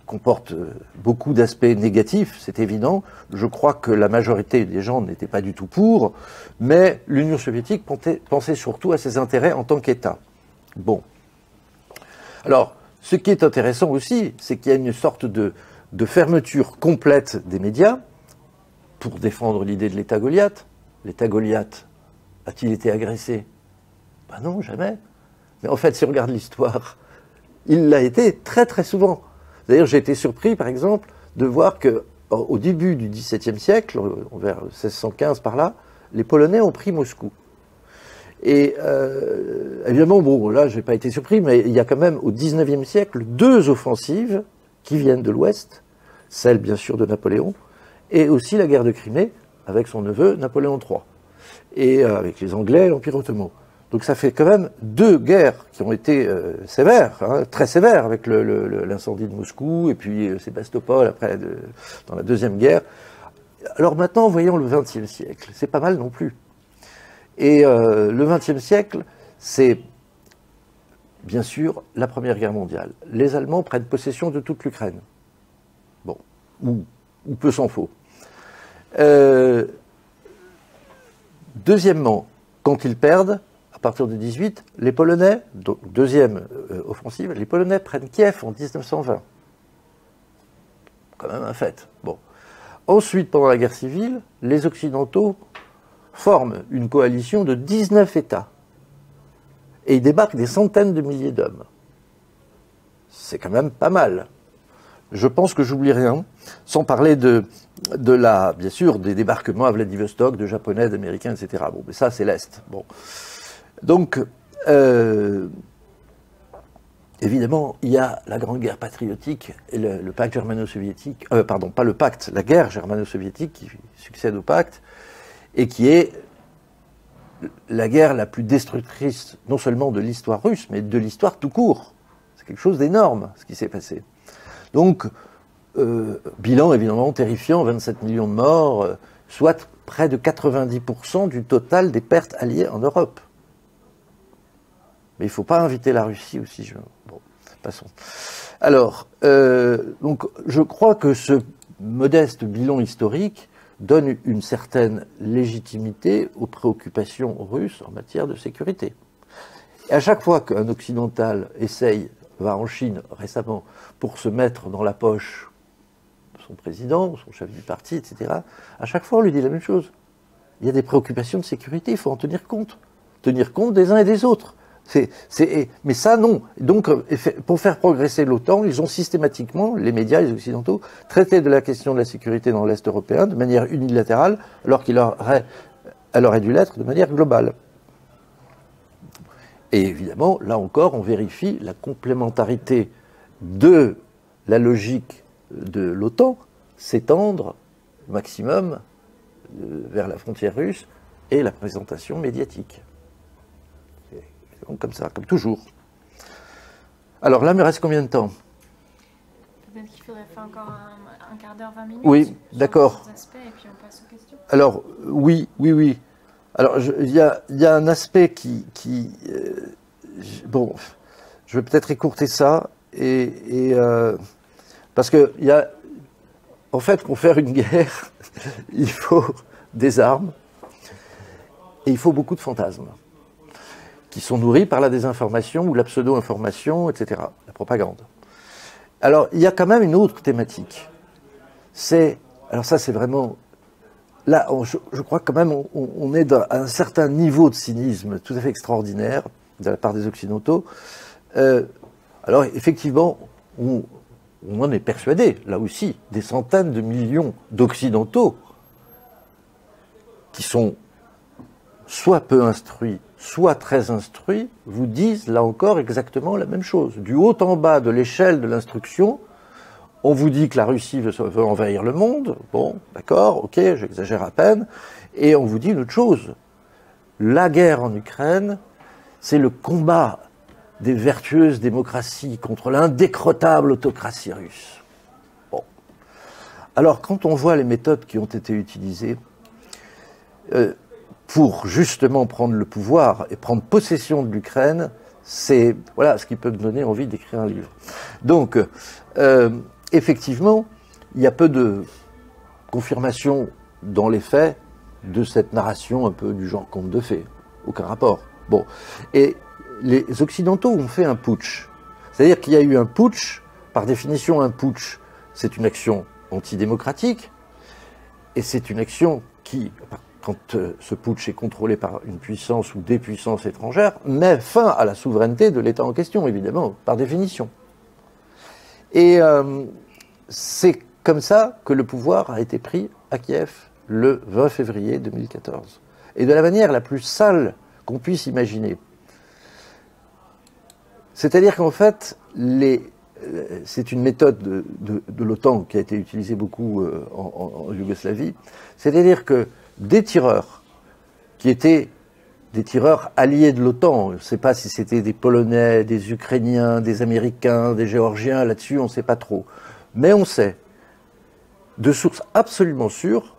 Speaker 2: comporte beaucoup d'aspects négatifs, c'est évident. Je crois que la majorité des gens n'étaient pas du tout pour, mais l'Union soviétique pensait surtout à ses intérêts en tant qu'État. Bon. Alors, ce qui est intéressant aussi, c'est qu'il y a une sorte de fermeture complète des médias pour défendre l'idée de l'État Goliath. L'État Goliath a-t-il été agressé? Ben non, jamais. Mais en fait, si on regarde l'histoire, il l'a été très très souvent. D'ailleurs, j'ai été surpris, par exemple, de voir qu'au début du XVIIe siècle, vers 1615 par là, les Polonais ont pris Moscou. Et évidemment, bon, là, je n'ai pas été surpris, mais il y a quand même au XIXe siècle 2 offensives qui viennent de l'Ouest, celle bien sûr de Napoléon, et aussi la guerre de Crimée avec son neveu Napoléon III, et avec les Anglais et l'Empire ottoman. Donc ça fait quand même 2 guerres qui ont été sévères, très sévères, avec l'incendie de Moscou, et puis Sébastopol après dans la Deuxième Guerre. Alors maintenant, voyons le XXe siècle, c'est pas mal non plus. Et le XXe siècle, c'est bien sûr la Première Guerre mondiale. Les Allemands prennent possession de toute l'Ukraine. Bon, ou peu s'en faut. Deuxièmement, quand ils perdent, à partir de 18, les Polonais, donc deuxième offensive, les Polonais prennent Kiev en 1920. Quand même un fait. Bon. Ensuite, pendant la guerre civile, les Occidentaux forment une coalition de 19 États. Et ils débarquent des centaines de milliers d'hommes. C'est quand même pas mal. Je pense que j'oublie rien, sans parler bien sûr, des débarquements à Vladivostok, de Japonais, d'Américains, etc. Bon, mais ça, c'est l'Est. Bon. Donc, évidemment, il y a la Grande Guerre patriotique et le pacte germano-soviétique, pas le pacte, la guerre germano-soviétique qui succède au pacte, et qui est la guerre la plus destructrice, non seulement de l'histoire russe, mais de l'histoire tout court. C'est quelque chose d'énorme, ce qui s'est passé. Donc, bilan évidemment terrifiant, 27 millions de morts, soit près de 90% du total des pertes alliées en Europe. Mais il ne faut pas inviter la Russie aussi. Bon, passons. Alors, donc, je crois que ce modeste bilan historique donne une certaine légitimité aux préoccupations russes en matière de sécurité. Et à chaque fois qu'un occidental va en Chine récemment pour se mettre dans la poche son président, son chef du parti, etc., à chaque fois on lui dit la même chose. Il y a des préoccupations de sécurité, il faut en tenir compte. Tenir compte des uns et des autres. Mais ça, non. Donc, pour faire progresser l'OTAN, ils ont systématiquement, les médias, les occidentaux, traité de la question de la sécurité dans l'Est européen de manière unilatérale, alors elle aurait dû l'être de manière globale. Et évidemment, là encore, on vérifie la complémentarité de la logique de l'OTAN, s'étendre au maximum vers la frontière russe et la présentation médiatique. Donc comme ça, comme toujours. Alors là, il me reste combien de temps?
Speaker 1: Peut-être qu'il faudrait faire encore un quart d'heure, 20 minutes.
Speaker 2: Oui, d'accord.
Speaker 1: Et puis on passe aux questions.
Speaker 2: Alors, oui. Alors, il y a un aspect bon, je vais peut-être écourter ça, parce que en fait, pour faire une guerre, il faut des armes et il faut beaucoup de fantasmes qui sont nourris par la désinformation ou la pseudo-information, etc., la propagande. Alors, il y a quand même une autre thématique. Alors ça, c'est vraiment... Là, je crois quand même on est à un certain niveau de cynisme tout à fait extraordinaire de la part des Occidentaux. Alors, effectivement, on en est persuadé, là aussi, des centaines de millions d'Occidentaux qui sont soit peu instruits, soit très instruits, vous disent, là encore, exactement la même chose. Du haut en bas de l'échelle de l'instruction, on vous dit que la Russie veut envahir le monde. Bon, d'accord, ok, j'exagère à peine. Et on vous dit une autre chose. La guerre en Ukraine, c'est le combat des vertueuses démocraties contre l'indécrottable autocratie russe. Bon. Alors, quand on voit les méthodes qui ont été utilisées pour justement prendre le pouvoir et prendre possession de l'Ukraine, c'est voilà ce qui peut me donner envie d'écrire un livre. Donc, effectivement, il y a peu de confirmation dans les faits de cette narration un peu du genre conte de fées. Aucun rapport. Bon. Et les Occidentaux ont fait un putsch. C'est-à-dire qu'il y a eu un putsch. Par définition, un putsch, c'est une action antidémocratique. Et c'est une action qui, quand ce putsch est contrôlé par une puissance ou des puissances étrangères, met fin à la souveraineté de l'État en question, évidemment, par définition. Et c'est comme ça que le pouvoir a été pris à Kiev le 20 février 2014. Et de la manière la plus sale qu'on puisse imaginer. C'est-à-dire qu'en fait, c'est une méthode de l'OTAN qui a été utilisée beaucoup en Yougoslavie. C'est-à-dire que des tireurs qui étaient des tireurs alliés de l'OTAN, on ne sait pas si c'était des Polonais, des Ukrainiens, des Américains, des Géorgiens, là-dessus on ne sait pas trop. Mais on sait, de sources absolument sûres,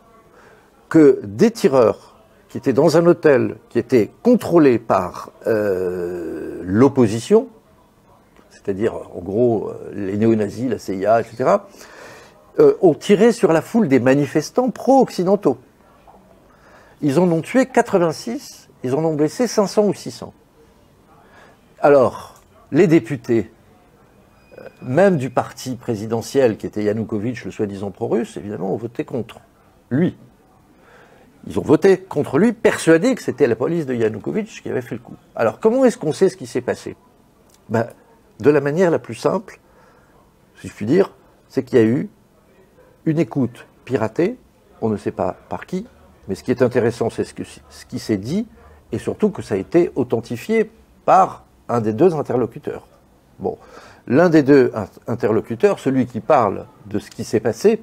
Speaker 2: que des tireurs qui étaient dans un hôtel, qui était contrôlé par l'opposition, c'est-à-dire en gros les néo-nazis, la CIA, etc., ont tiré sur la foule des manifestants pro-occidentaux. Ils en ont tué 86, ils en ont blessé 500 ou 600. Alors, les députés, même du parti présidentiel qui était Yanukovych, le soi-disant pro-russe, évidemment, ont voté contre lui. Ils ont voté contre lui, persuadés que c'était la police de Yanukovych qui avait fait le coup. Alors, comment est-ce qu'on sait ce qui s'est passé? De la manière la plus simple, si je puis dire, c'est qu'il y a eu une écoute piratée, on ne sait pas par qui, mais ce qui est intéressant, c'est ce qui s'est dit, et surtout que ça a été authentifié par un des deux interlocuteurs. Bon, l'un des deux interlocuteurs, celui qui parle de ce qui s'est passé,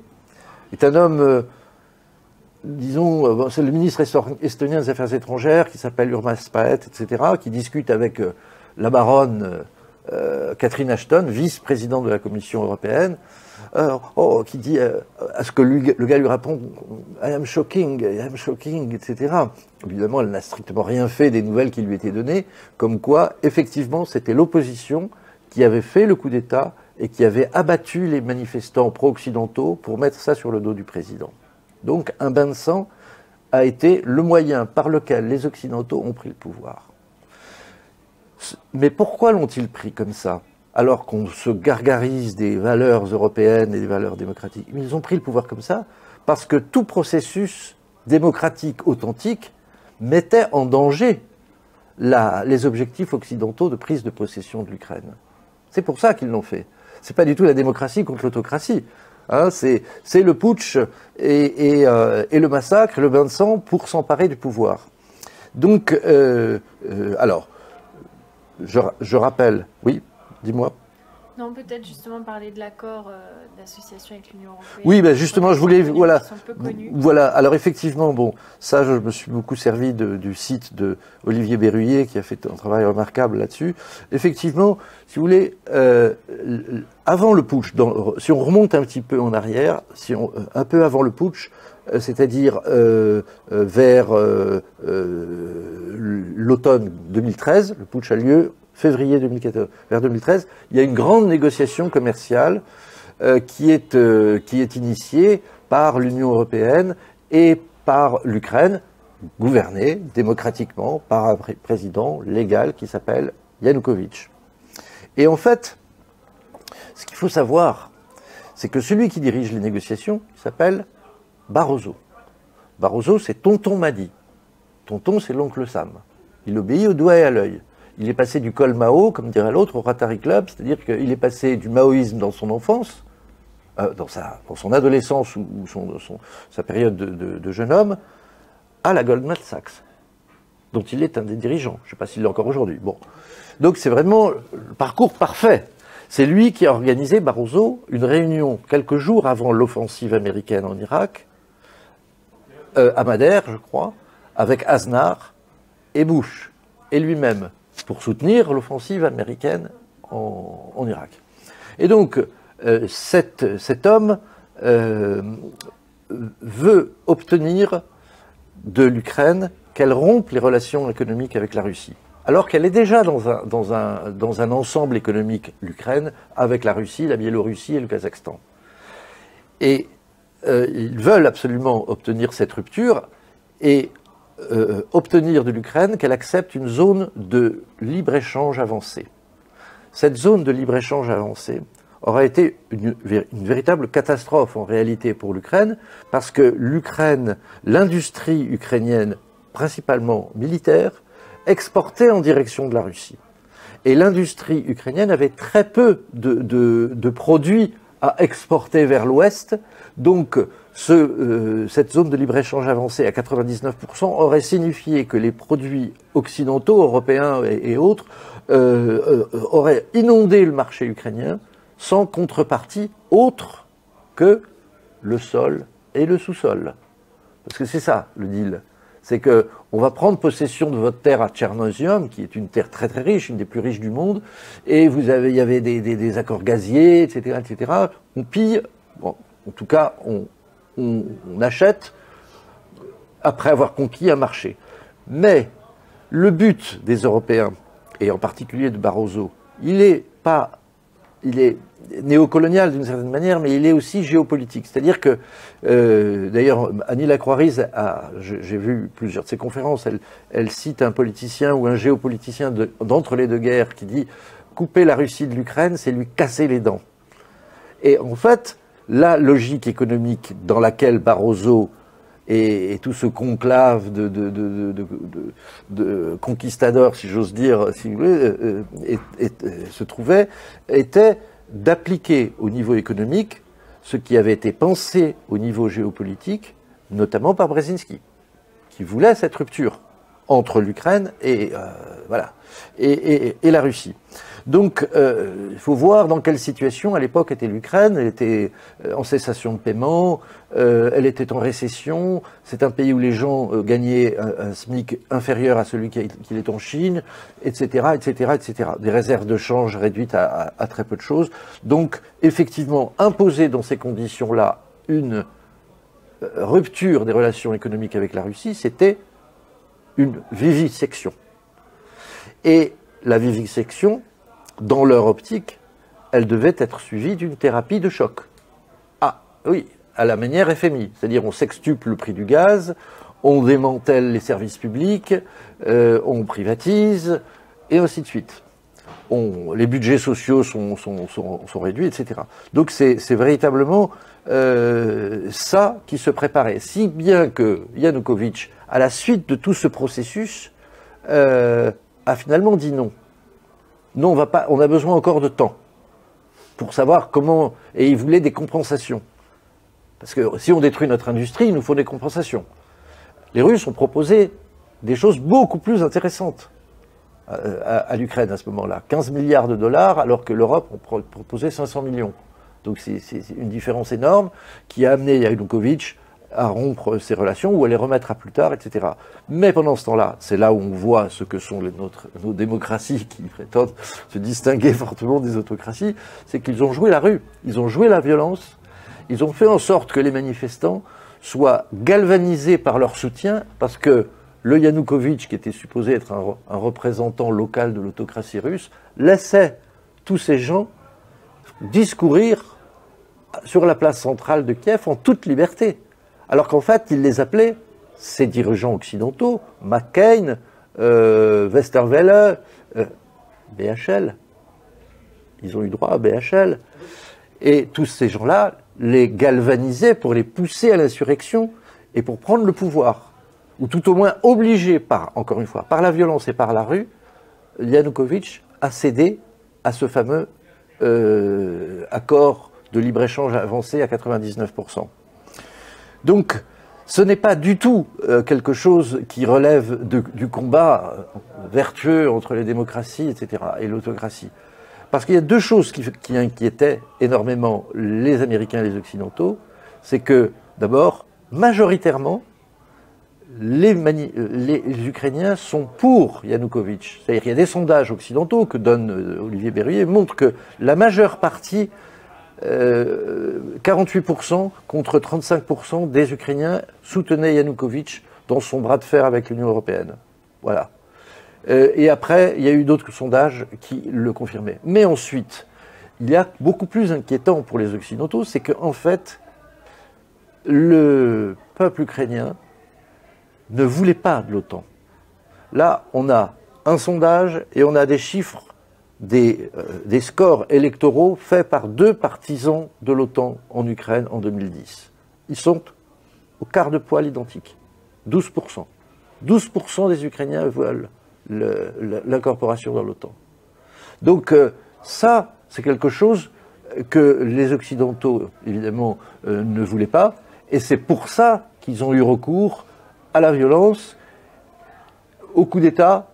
Speaker 2: est un homme, disons, c'est le ministre estonien des Affaires étrangères, qui s'appelle Urmas Paet, etc., qui discute avec la baronne Catherine Ashton, vice-présidente de la Commission européenne, qui dit à ce que le gars lui répond I am shocking, etc. Évidemment, elle n'a strictement rien fait des nouvelles qui lui étaient données, comme quoi, effectivement, c'était l'opposition qui avait fait le coup d'État et qui avait abattu les manifestants pro-occidentaux pour mettre ça sur le dos du président. Donc, un bain de sang a été le moyen par lequel les Occidentaux ont pris le pouvoir. Mais pourquoi l'ont-ils pris comme ça, alors qu'on se gargarise des valeurs européennes et des valeurs démocratiques? Ils ont pris le pouvoir comme ça parce que tout processus démocratique authentique mettait en danger les objectifs occidentaux de prise de possession de l'Ukraine. C'est pour ça qu'ils l'ont fait. C'est pas du tout la démocratie contre l'autocratie. Hein, c'est le putsch et le massacre, le bain de sang pour s'emparer du pouvoir. Donc, alors, je rappelle, oui, dis-moi.
Speaker 1: Non, peut-être justement parler de l'accord d'association avec l'Union européenne.
Speaker 2: Oui, ben justement, je voulais, voilà,
Speaker 1: voilà.
Speaker 2: Alors effectivement, bon, ça, je me suis beaucoup servi du site de Olivier Berruyer qui a fait un travail remarquable là-dessus. Effectivement, si vous voulez, avant le putsch, si on remonte un petit peu en arrière, un peu avant le putsch, c'est-à-dire vers l'automne 2013, le putsch a lieu février 2014, vers 2013, il y a une grande négociation commerciale qui est initiée par l'Union européenne et par l'Ukraine, gouvernée démocratiquement par un président légal qui s'appelle Yanukovych. Et en fait, ce qu'il faut savoir, c'est que celui qui dirige les négociations s'appelle Barroso. Barroso, c'est Tonton Madi. Tonton, c'est l'oncle Sam. Il obéit au doigt et à l'œil. Il est passé du col Mao, comme dirait l'autre, au Rotary Club, c'est-à-dire qu'il est passé du maoïsme dans son enfance, dans son adolescence ou sa période de jeune homme, à la Goldman Sachs, dont il est un des dirigeants. Je ne sais pas s'il l'est encore aujourd'hui. Bon. Donc c'est vraiment le parcours parfait. C'est lui qui a organisé, Barroso, une réunion quelques jours avant l'offensive américaine en Irak, à Madère, je crois, avec Aznar et Bush, et lui-même, pour soutenir l'offensive américaine en Irak. Et donc, cet homme veut obtenir de l'Ukraine qu'elle rompe les relations économiques avec la Russie, alors qu'elle est déjà dans un ensemble économique, l'Ukraine, avec la Russie, la Biélorussie et le Kazakhstan. Et ils veulent absolument obtenir cette rupture et obtenir de l'Ukraine qu'elle accepte une zone de libre-échange avancée. Cette zone de libre-échange avancée aurait été une véritable catastrophe en réalité pour l'Ukraine, parce que l'industrie ukrainienne, principalement militaire, exportait en direction de la Russie. Et l'industrie ukrainienne avait très peu de produits à exporter vers l'Ouest, donc cette zone de libre-échange avancée à 99% aurait signifié que les produits occidentaux, européens et autres, auraient inondé le marché ukrainien sans contrepartie autre que le sol et le sous-sol. Parce que c'est ça, le deal. C'est qu'on va prendre possession de votre terre à Tchernosium, qui est une terre très très riche, une des plus riches du monde, et il y avait des accords gaziers, etc., etc. On pille, bon, en tout cas, on achète après avoir conquis un marché. Mais le but des Européens, et en particulier de Barroso, il est néocolonial d'une certaine manière, mais il est aussi géopolitique. C'est-à-dire que, d'ailleurs, Annie Lacroix-Riz, j'ai vu plusieurs de ses conférences, elle cite un politicien ou un géopoliticien d'entre les deux guerres qui dit « couper la Russie de l'Ukraine, c'est lui casser les dents ». Et en fait, la logique économique dans laquelle Barroso et tout ce conclave de conquistadors, si j'ose dire, si vous voulez, se trouvait, était d'appliquer au niveau économique ce qui avait été pensé au niveau géopolitique, notamment par Brzezinski, qui voulait cette rupture entre l'Ukraine et la Russie. Donc, il faut voir dans quelle situation à l'époque était l'Ukraine. Elle était en cessation de paiement, elle était en récession. C'est un pays où les gens gagnaient un SMIC inférieur à celui qu'il est en Chine, etc., etc., etc. Des réserves de change réduites à très peu de choses. Donc, effectivement, imposer dans ces conditions-là une rupture des relations économiques avec la Russie, c'était une vivisection. Et la vivisection, dans leur optique, elle devait être suivie d'une thérapie de choc. Ah, oui, à la manière FMI, c'est-à-dire on sextuple le prix du gaz, on démantèle les services publics, on privatise, et ainsi de suite. Les budgets sociaux sont réduits, etc. Donc c'est véritablement ça qui se préparait. Si bien que Yanukovych, à la suite de tout ce processus, a finalement dit non. Non, on a besoin encore de temps pour savoir comment... Et il voulait des compensations. Parce que si on détruit notre industrie, il nous faut des compensations. Les Russes ont proposé des choses beaucoup plus intéressantes à l'Ukraine à ce moment-là. 15 milliards de dollars, alors que l'Europe a proposé 500 millions. Donc c'est une différence énorme qui a amené Yanukovych à rompre ses relations ou à les remettre à plus tard, etc. Mais pendant ce temps-là, c'est là où on voit ce que sont nos démocraties qui prétendent se distinguer fortement des autocraties, c'est qu'ils ont joué la rue, ils ont joué la violence, ils ont fait en sorte que les manifestants soient galvanisés par leur soutien, parce que le Yanukovych, qui était supposé être un représentant local de l'autocratie russe, laissait tous ces gens discourir sur la place centrale de Kiev en toute liberté. Alors qu'en fait, il les appelait, ces dirigeants occidentaux, McCain, Westerwelle, BHL. Ils ont eu droit à BHL. Et tous ces gens-là les galvanisaient pour les pousser à l'insurrection et pour prendre le pouvoir. Ou tout au moins obligés, encore une fois, par la violence et par la rue, Yanukovych a cédé à ce fameux accord de libre-échange avancé à 99%. Donc, ce n'est pas du tout quelque chose qui relève du combat vertueux entre les démocraties, etc., et l'autocratie. Parce qu'il y a deux choses qui inquiétaient énormément les Américains et les Occidentaux. C'est que, d'abord, majoritairement, les Ukrainiens sont pour Yanukovych. C'est-à-dire qu'il y a des sondages occidentaux que donne Olivier Berruyer montrent que la majeure partie 48% contre 35% des Ukrainiens soutenaient Yanukovych dans son bras de fer avec l'Union européenne. Voilà. Et après, il y a eu d'autres sondages qui le confirmaient. Mais ensuite, il y a beaucoup plus inquiétant pour les Occidentaux, c'est qu'en fait, le peuple ukrainien ne voulait pas de l'OTAN. Là, on a un sondage et on a des chiffres, des scores électoraux faits par 2 partisans de l'OTAN en Ukraine en 2010. Ils sont au quart de poil identique, 12%. 12% des Ukrainiens veulent l'incorporation dans l'OTAN. Donc ça, c'est quelque chose que les Occidentaux, évidemment, ne voulaient pas, et c'est pour ça qu'ils ont eu recours à la violence, au coup d'État,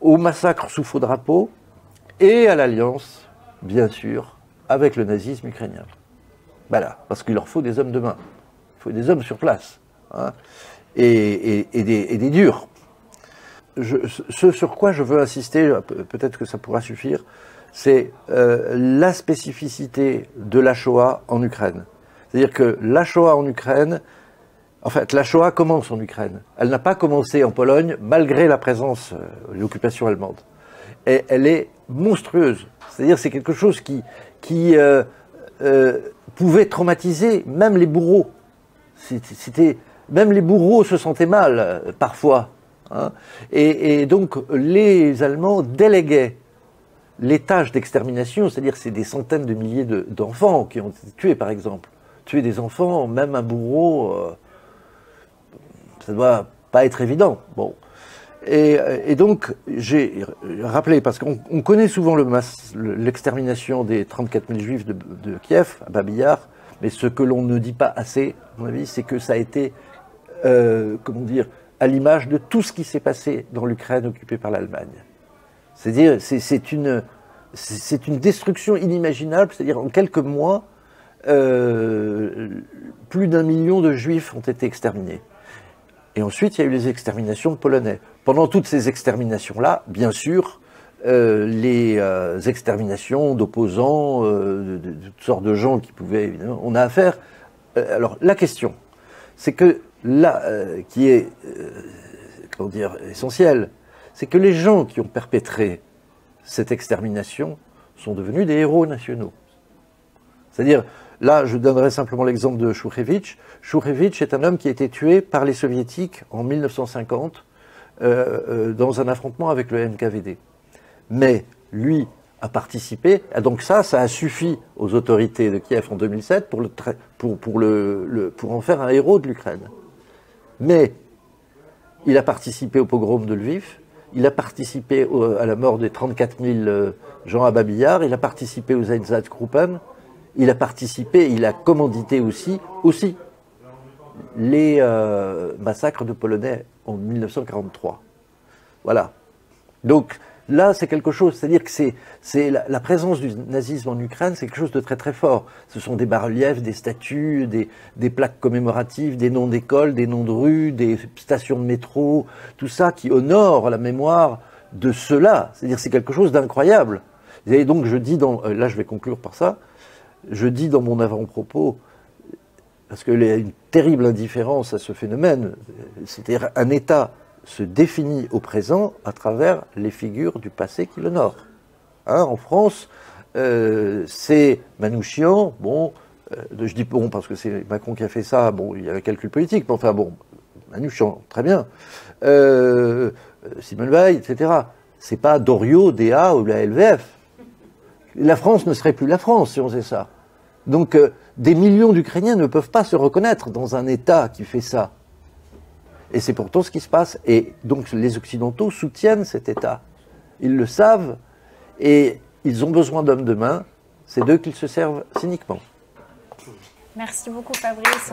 Speaker 2: au massacre sous faux drapeau, et à l'alliance, bien sûr, avec le nazisme ukrainien. Voilà, parce qu'il leur faut des hommes de main, il faut des hommes sur place, hein, et des durs. Ce sur quoi je veux insister, peut-être que ça pourra suffire, c'est la spécificité de la Shoah en Ukraine. C'est-à-dire que la Shoah en Ukraine, en fait, la Shoah commence en Ukraine. Elle n'a pas commencé en Pologne, malgré la présence, l'occupation allemande. Et elle est monstrueuse. C'est-à-dire c'est quelque chose qui pouvait traumatiser même les bourreaux. Même les bourreaux se sentaient mal, parfois. Hein. Et donc, les Allemands déléguaient les tâches d'extermination, c'est-à-dire c'est des centaines de milliers d'enfants qui ont été tués, par exemple. Tuer des enfants, même un bourreau, ça ne doit pas être évident. Bon. Et donc, j'ai rappelé, parce qu'on connaît souvent l'extermination des 34 000 juifs de Kiev, à Babi-Yar, mais ce que l'on ne dit pas assez, à mon avis, c'est que ça a été, comment dire, à l'image de tout ce qui s'est passé dans l'Ukraine occupée par l'Allemagne. C'est-à-dire, c'est une c'est une destruction inimaginable, c'est-à-dire en quelques mois, plus d'1 million de Juifs ont été exterminés. Et ensuite, il y a eu les exterminations de Polonais. Pendant toutes ces exterminations-là, bien sûr, les exterminations d'opposants, de toutes sortes de gens qui pouvaient, évidemment, on a affaire. Alors, la question, c'est que là, qui est, comment dire, essentielle, c'est que les gens qui ont perpétré cette extermination sont devenus des héros nationaux. C'est-à-dire, là, je donnerai simplement l'exemple de Chouchevitch. Chouchevitch est un homme qui a été tué par les Soviétiques en 1950 dans un affrontement avec le NKVD. Mais lui a participé, donc ça a suffi aux autorités de Kiev en 2007 pour en faire un héros de l'Ukraine. Mais il a participé au pogrom de Lviv, il a participé à la mort des 34 000 gens à Babillard, il a participé aux Einsatzgruppen, il a participé, il a commandité aussi les massacres de Polonais en 1943. Voilà. Donc là, c'est quelque chose, c'est-à-dire que c'est la présence du nazisme en Ukraine, c'est quelque chose de très très fort. Ce sont des bas-reliefs, des statues, des plaques commémoratives, des noms d'écoles, des noms de rues, des stations de métro, tout ça qui honore la mémoire de ceux-là. C'est-à-dire c'est quelque chose d'incroyable. Et donc je dis là je vais conclure par ça, je dis dans mon avant-propos, parce qu'il y a une terrible indifférence à ce phénomène, c'est-à-dire un État se définit au présent à travers les figures du passé qui l'honorent. Hein, en France, c'est Manouchian, bon, je dis bon parce que c'est Macron qui a fait ça, bon, il y a un calcul politique, mais enfin bon, Manouchian, très bien, Simone Veil, etc. C'est pas Doriot, DA ou la LVF. La France ne serait plus la France si on faisait ça. Donc des millions d'Ukrainiens ne peuvent pas se reconnaître dans un État qui fait ça. Et c'est pourtant ce qui se passe. Et donc les Occidentaux soutiennent cet État. Ils le savent et ils ont besoin d'hommes de main. C'est d'eux qu'ils se servent cyniquement.
Speaker 1: Merci beaucoup Fabrice.